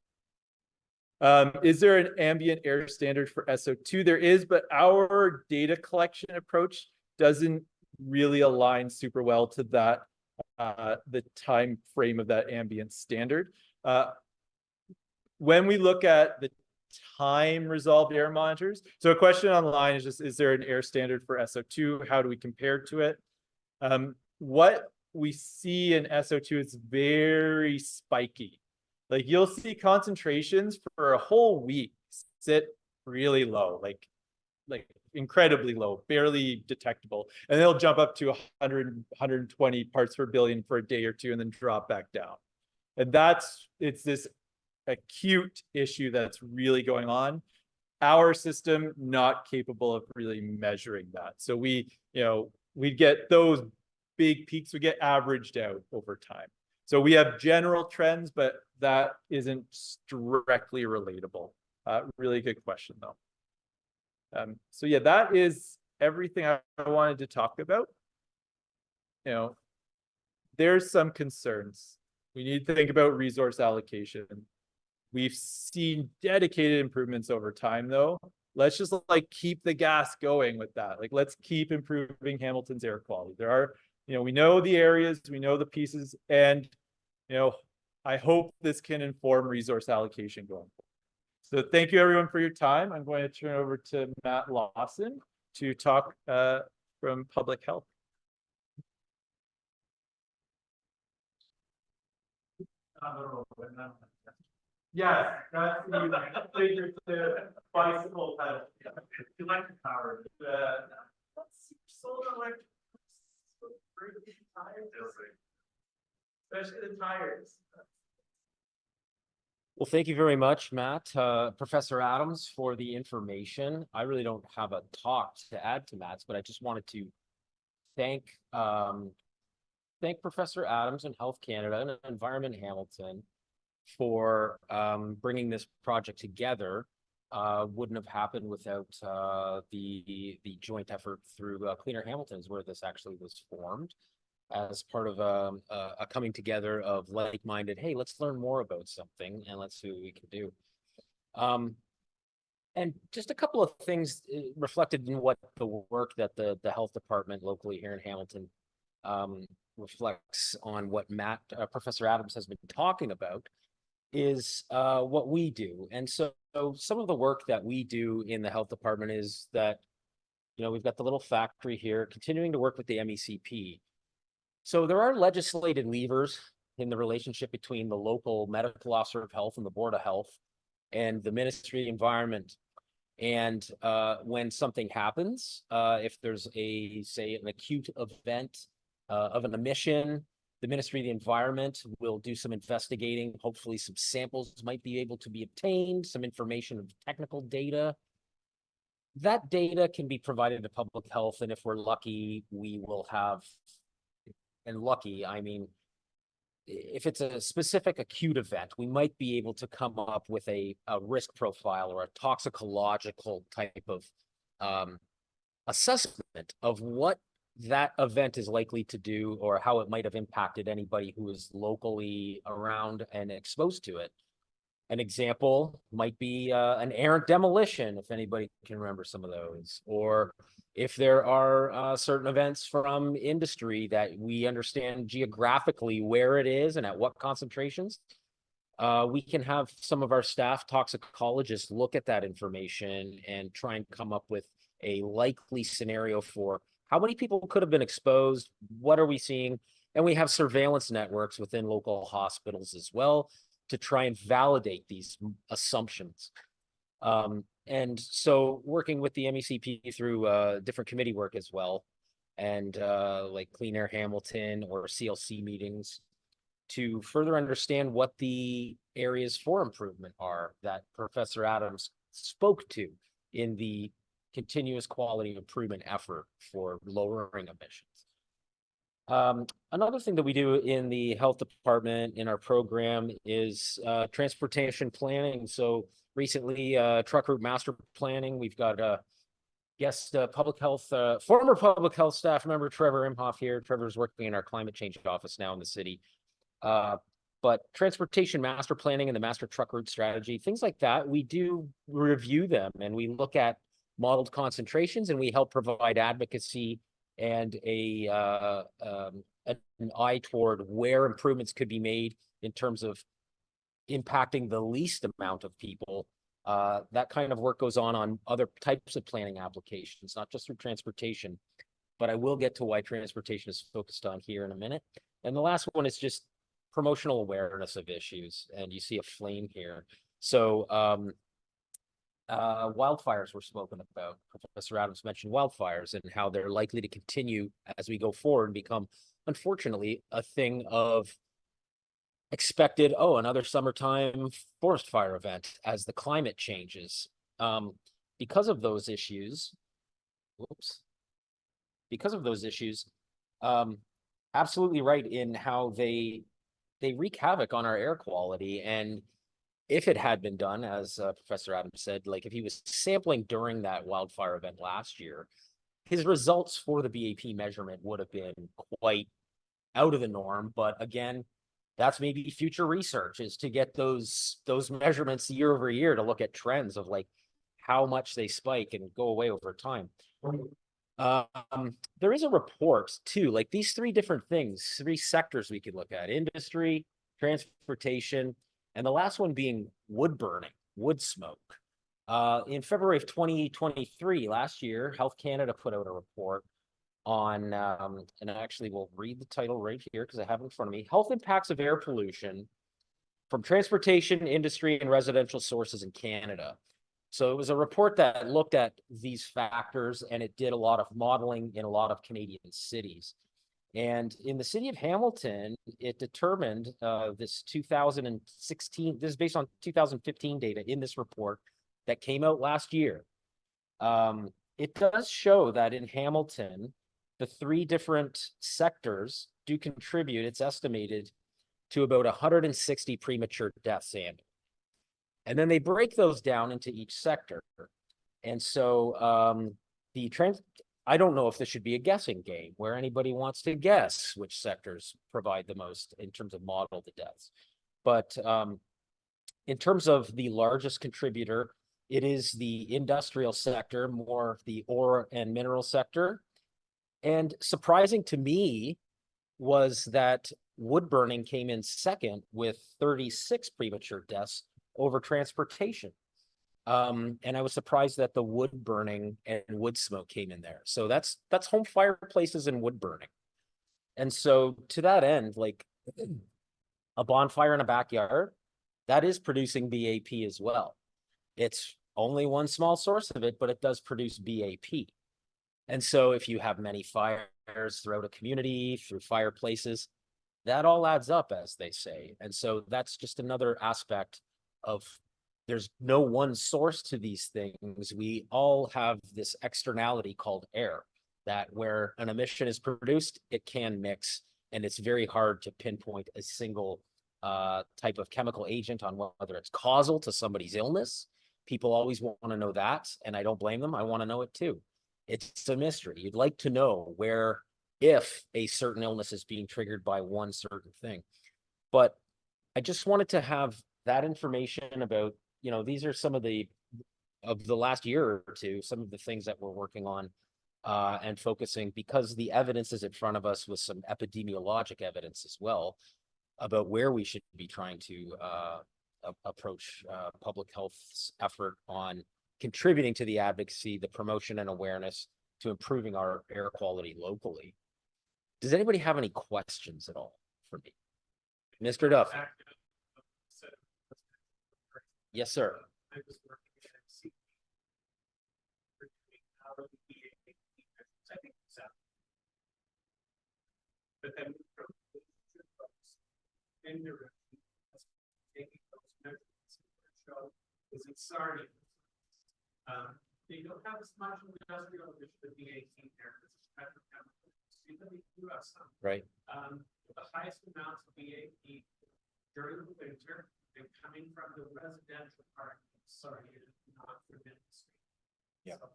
Is there an ambient air standard for SO2? There is, but our data collection approach doesn't really align super well to that, the time frame of that ambient standard. When we look at the time resolved air monitors, so a question online is just, is there an air standard for SO2? How do we compare to it? What we see in SO2 is very spiky. Like you'll see concentrations for a whole week sit really low, like incredibly low, barely detectable. And they'll jump up to 100, 120 parts per billion for a day or two and then drop back down. And it's this acute issue that's really going on. Our system not capable of really measuring that. So we get those big peaks, we get averaged out over time. So we have general trends, but that isn't directly relatable. Really good question though. So yeah, that is everything I wanted to talk about. There's some concerns. We need to think about resource allocation. We've seen dedicated improvements over time though. Let's just keep the gas going with that. Let's keep improving Hamilton's air quality. There are, we know the areas, we know the pieces, and I hope this can inform resource allocation going forward. So thank you everyone for your time. I'm going to turn over to Matt Lawson to talk from public health. Yes, that's the bicycle pedal. Electric power. Solar electric. Especially the tires. Well, thank you very much, Matt. Professor Adams, for the information. I really don't have a talk to add to Matt's, but I just wanted to thank Professor Adams and Health Canada and Environment Hamilton for bringing this project together. Wouldn't have happened without the joint effort through Cleaner Hamilton, is where this actually was formed, as part of a coming together of like-minded, hey, let's learn more about something and let's see what we can do. And just a couple of things reflected in what the work that the health department locally here in Hamilton reflects on what Professor Adams has been talking about is what we do. And so some of the work that we do in the health department is that, we've got the little factory here, continuing to work with the MECP. So there are legislated levers in the relationship between the local medical officer of health and the Board of Health and the Ministry of Environment. And when something happens, if there's say an acute event of an emission, the Ministry of the Environment will do some investigating. Hopefully some samples might be able to be obtained, some information of technical data. That data can be provided to public health, and if we're lucky, we will have, and lucky, I mean, if it's a specific acute event, we might be able to come up with a risk profile or a toxicological type of assessment of what that event is likely to do or how it might have impacted anybody who is locally around and exposed to it. An example might be an errant demolition, if anybody can remember some of those, or if there are certain events from industry that we understand geographically where it is and at what concentrations. We can have some of our staff toxicologists look at that information and try and come up with a likely scenario for how many people could have been exposed, what are we seeing? And we have surveillance networks within local hospitals as well to try and validate these assumptions. And so working with the MECP through different committee work as well, and like Clean Air Hamilton or CLC meetings to further understand what the areas for improvement are that Professor Adams spoke to in the continuous quality improvement effort for lowering emissions. Another thing that we do in the health department in our program is transportation planning. So recently, truck route master planning, we've got a guest public health, former public health staff member, Trevor Imhoff here. Trevor's working in our climate change office now in the city. But transportation master planning and the master truck route strategy, things like that, we do review them and we look at modeled concentrations and we help provide advocacy and an eye toward where improvements could be made in terms of impacting the least amount of people. That kind of work goes on other types of planning applications, not just through transportation, but I will get to why transportation is focused on here in a minute. And the last one is just promotional awareness of issues. And you see a flame here. So wildfires were spoken about. Professor Adams mentioned wildfires and how they're likely to continue as we go forward and become, unfortunately, a thing of expected, oh, another summertime forest fire event as the climate changes. Because of those issues, absolutely right in how they wreak havoc on our air quality. And if it had been done, as Professor Adams said, like if he was sampling during that wildfire event last year, his results for the BAP measurement would have been quite out of the norm. But again, that's maybe future research, is to get those measurements year over year to look at trends of like how much they spike and go away over time. There is a report too, like these three different things, three sectors we could look at: industry, transportation, and the last one being wood burning, wood smoke. In February of 2023, last year, Health Canada put out a report on, and I actually will read the title right here because I have it in front of me: Health Impacts of Air Pollution from Transportation, Industry, and Residential Sources in Canada. So it was a report that looked at these factors and it did a lot of modeling in a lot of Canadian cities. And in the city of Hamilton, it determined this 2016, this is based on 2015 data in this report that came out last year. It does show that in Hamilton, the three different sectors do contribute, it's estimated, to about 160 premature deaths annually. And then they break those down into each sector. And so I don't know if this should be a guessing game where anybody wants to guess which sectors provide the most in terms of model the deaths. But in terms of the largest contributor, it is the industrial sector, more the ore and mineral sector. And surprising to me was that wood burning came in second with 36 premature deaths over transportation. And I was surprised that the wood burning and wood smoke came in there. So that's home fireplaces and wood burning. And so to that end, like a bonfire in a backyard, that is producing BAP as well. It's only one small source of it, but it does produce BAP. And so if you have many fires throughout a community, through fireplaces, that all adds up, as they say. And so that's just another aspect of, there's no one source to these things. We all have this externality called air, that where an emission is produced, it can mix, and it's very hard to pinpoint a single type of chemical agent on whether it's causal to somebody's illness. People always want to know that, and I don't blame them. I want to know it too. It's a mystery. You'd like to know where, if a certain illness is being triggered by one certain thing. But I just wanted to have that information about, you know, these are some of the last year or two, some of the things that we're working on and focusing, because the evidence is in front of us with some epidemiologic evidence as well about where we should be trying to approach public health's effort on contributing to the advocacy, the promotion and awareness to improving our air quality locally. Does anybody have any questions at all for me? Mr. Duff? Yes, sir. I was working at CP. I think so. But then in direction, taking those sorry. They don't have as much industrial as the B18 there. They do have some. Right. The highest amounts of B18 during the winter, they're coming from the residential part, sorry, not from industry. Yeah. So,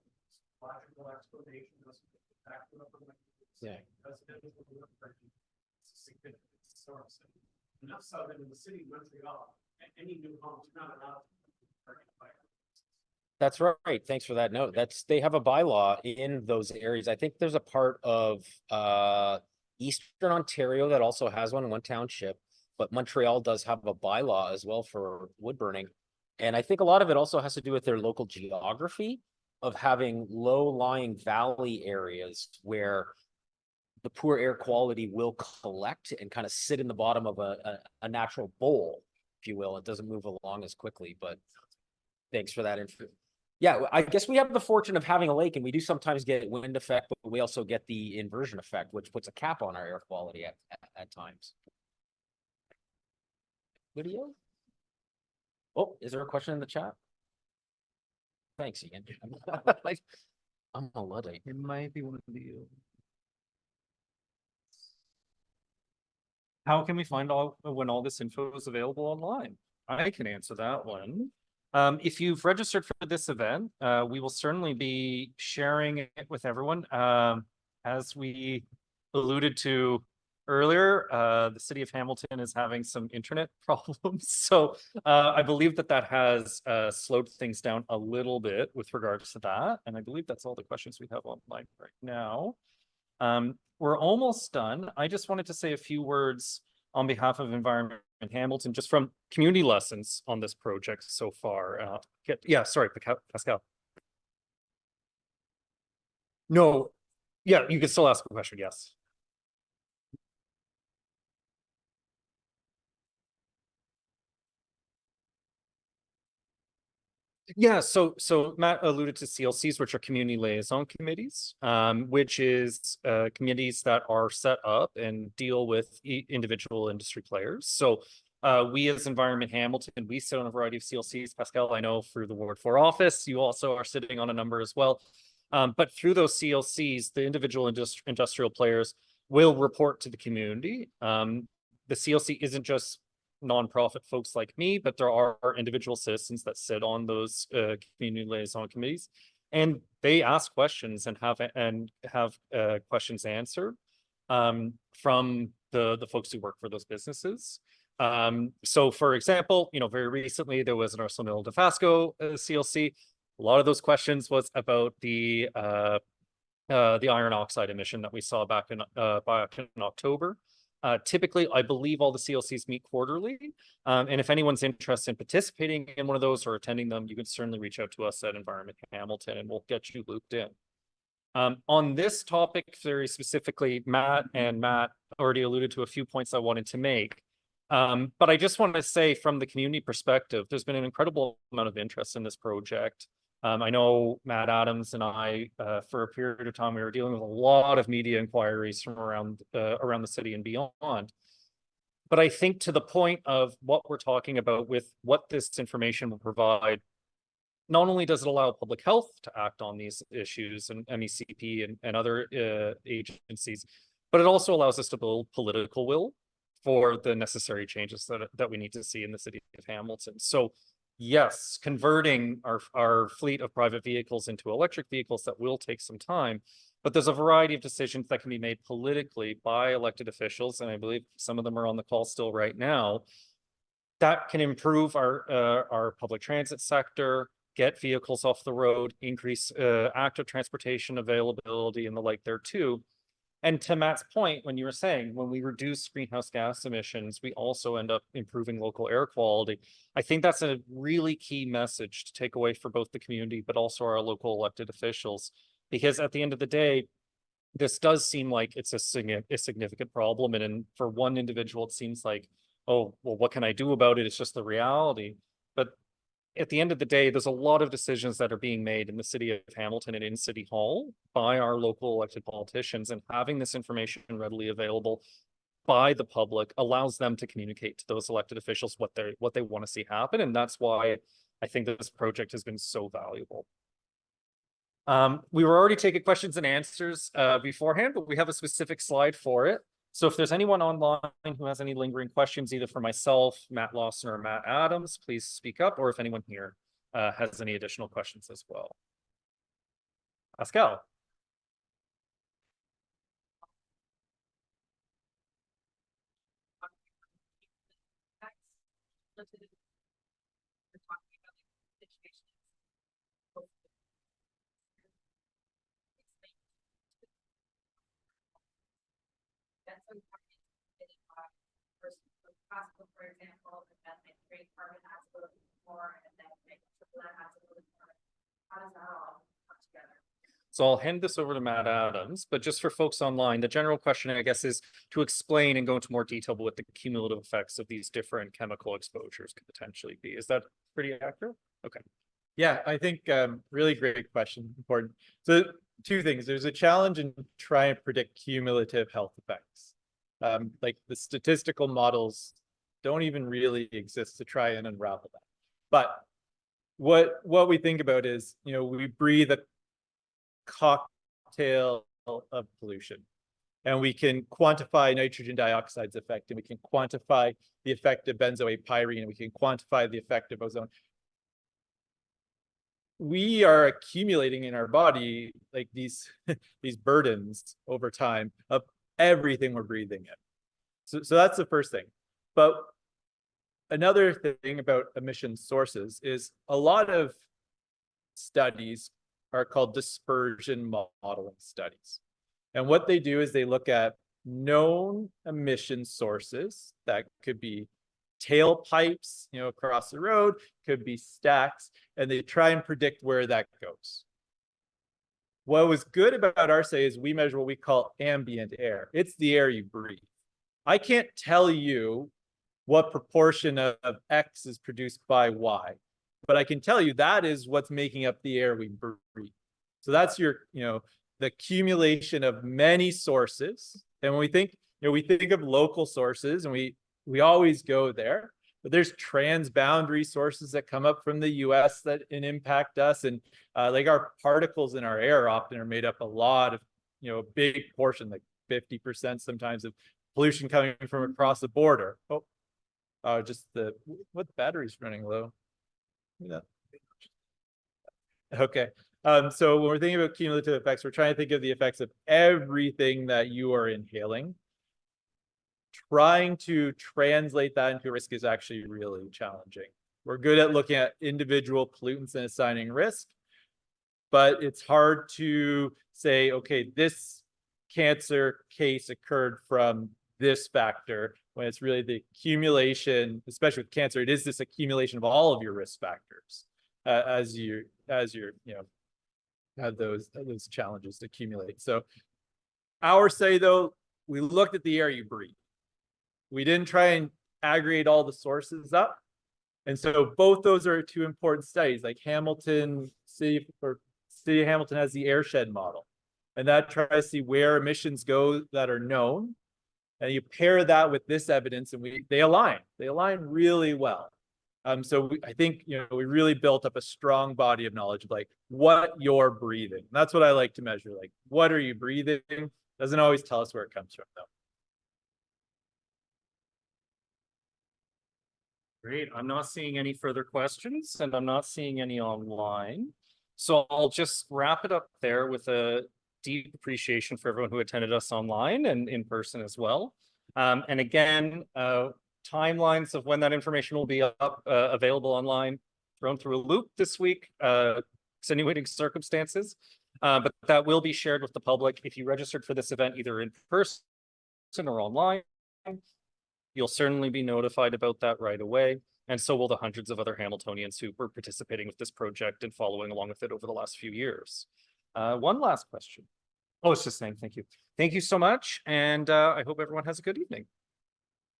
logical explanation doesn't get back to the Yeah. residential. It's a significant source. Enough so that in the city of Montreal, any new homes are not allowed to be fire. That's right. Thanks for that note. They have a bylaw in those areas. I think there's a part of Eastern Ontario that also has one in one township, but Montreal does have a bylaw as well for wood burning. And I think a lot of it also has to do with their local geography of having low-lying valley areas where the poor air quality will collect and kind of sit in the bottom of a natural bowl, if you will. It doesn't move along as quickly, but thanks for that info. Yeah, I guess we have the fortune of having a lake, and we do sometimes get wind effect, but we also get the inversion effect, which puts a cap on our air quality at times. Video? Oh, is there a question in the chat? Thanks, Ian. Like, I'm a Luddite. It might be one of the. How can we find all when all this info is available online? I can answer that one. If you've registered for this event, we will certainly be sharing it with everyone. As we alluded to earlier, the city of Hamilton is having some internet problems. So I believe that has slowed things down a little bit with regards to that. And I believe that's all the questions we have online right now. We're almost done. I just wanted to say a few words on behalf of Environment Hamilton, just from community lessons on this project so far. Yeah, sorry, Pascal. No, yeah, you can still ask a question, yes. Yeah, so Matt alluded to CLCs, which are community liaison committees, which is committees that are set up and deal with individual industry players. So we as Environment Hamilton, we sit on a variety of CLCs. Pascal, I know through the Ward 4 office, you also are sitting on a number as well. But through those CLCs, the individual industrial players will report to the community. The CLC isn't just nonprofit folks like me, but there are individual citizens that sit on those community liaison committees, and they ask questions and have questions answered from the folks who work for those businesses. So for example, very recently there was an ArcelorMittal Dofasco CLC. A lot of those questions was about the iron oxide emission that we saw back in October. Typically, I believe all the CLCs meet quarterly. And if anyone's interested in participating in one of those or attending them, you can certainly reach out to us at Environment Hamilton and we'll get you looped in. On this topic, very specifically, Matt already alluded to a few points I wanted to make. But I just want to say from the community perspective, there's been an incredible amount of interest in this project. I know Matt Adams and I, for a period of time, we were dealing with a lot of media inquiries from around the city and beyond. But I think to the point of what we're talking about with what this information will provide, not only does it allow public health to act on these issues and MECP and other agencies, but it also allows us to build political will for the necessary changes that we need to see in the city of Hamilton. So yes, converting our fleet of private vehicles into electric vehicles, that will take some time, but there's a variety of decisions that can be made politically by elected officials, and I believe some of them are on the call still right now, that can improve our public transit sector, get vehicles off the road, increase active transportation availability and the like there too. And to Matt's point, when you were saying, when we reduce greenhouse gas emissions, we also end up improving local air quality. I think that's a really key message to take away for both the community, but also our local elected officials. Because at the end of the day, this does seem like it's a significant problem. And for one individual, it seems like, oh, well, what can I do about it? It's just the reality. But at the end of the day, there's a lot of decisions that are being made in the city of Hamilton and in City Hall by our local elected politicians, and having this information readily available by the public allows them to communicate to those elected officials what they want to see happen. And that's why I think that this project has been so valuable. We were already taking questions and answers beforehand, but we have a specific slide for it. So if there's anyone online who has any lingering questions, either for myself, Matt Lawson, or Matt Adams, please speak up, or if anyone here has any additional questions as well. Pascal. We're talking about situations. That's important. For example, and then like grade carbon has a little bit more, and then make sure that has a little bit more. How does that all come together? So I'll hand this over to Matt Adams, but just for folks online, the general question, I guess, is to explain and go into more detail what the cumulative effects of these different chemical exposures could potentially be. Is that pretty accurate? Okay. Yeah, I think really great question, important. So two things, there's a challenge in trying to predict cumulative health effects. Like the statistical models don't even really exist to try and unravel that. But what we think about is, you know, we breathe a cocktail of pollution, and we can quantify nitrogen dioxide's effect, and we can quantify the effect of benzoate pyrene, and we can quantify the effect of ozone. We are accumulating in our body like these these burdens over time of everything we're breathing in. So that's the first thing. But another thing about emission sources is a lot of studies are called dispersion modeling studies. And what they do is they look at known emission sources that could be tailpipes, you know, across the road, could be stacks, and they try and predict where that goes. What was good about our say is we measure what we call ambient air. It's the air you breathe. I can't tell you what proportion of X is produced by Y, but I can tell you that is what's making up the air we breathe. So that's your, you know, the accumulation of many sources. And when we think, you know, we think of local sources, and we always go there, but there's transboundary sources that come up from the US that impact us. And like our particles in our air often are made up a lot of, you know, a big portion, like 50% sometimes of pollution coming from across the border. Just what battery's running low? Yeah. Okay. So when we're thinking about cumulative effects, we're trying to think of the effects of everything that you are inhaling. Trying to translate that into risk is actually really challenging. We're good at looking at individual pollutants and assigning risk, but it's hard to say, okay, this cancer case occurred from this factor, when it's really the accumulation, especially with cancer, it is this accumulation of all of your risk factors as you're, you know, have those challenges to accumulate. So our say though, we looked at the air you breathe. We didn't try and aggregate all the sources up. And so both those are two important studies, like Hamilton, City of Hamilton has the airshed model. And that tries to see where emissions go that are known. And you pair that with this evidence, and they align really well. So I think, you know, we really built up a strong body of knowledge of like what you're breathing. That's what I like to measure. Like, what are you breathing? Doesn't always tell us where it comes from though. Great. I'm not seeing any further questions, and I'm not seeing any online. So I'll just wrap it up there with a deep appreciation for everyone who attended us online and in person as well. And again, timelines of when that information will be up, available online, thrown through a loop this week, extenuating circumstances. But that will be shared with the public. If you registered for this event, either in person or online, you'll certainly be notified about that right away. And so will the hundreds of other Hamiltonians who were participating with this project and following along with it over the last few years. One last question. Oh, it's just saying thank you. Thank you so much. And I hope everyone has a good evening.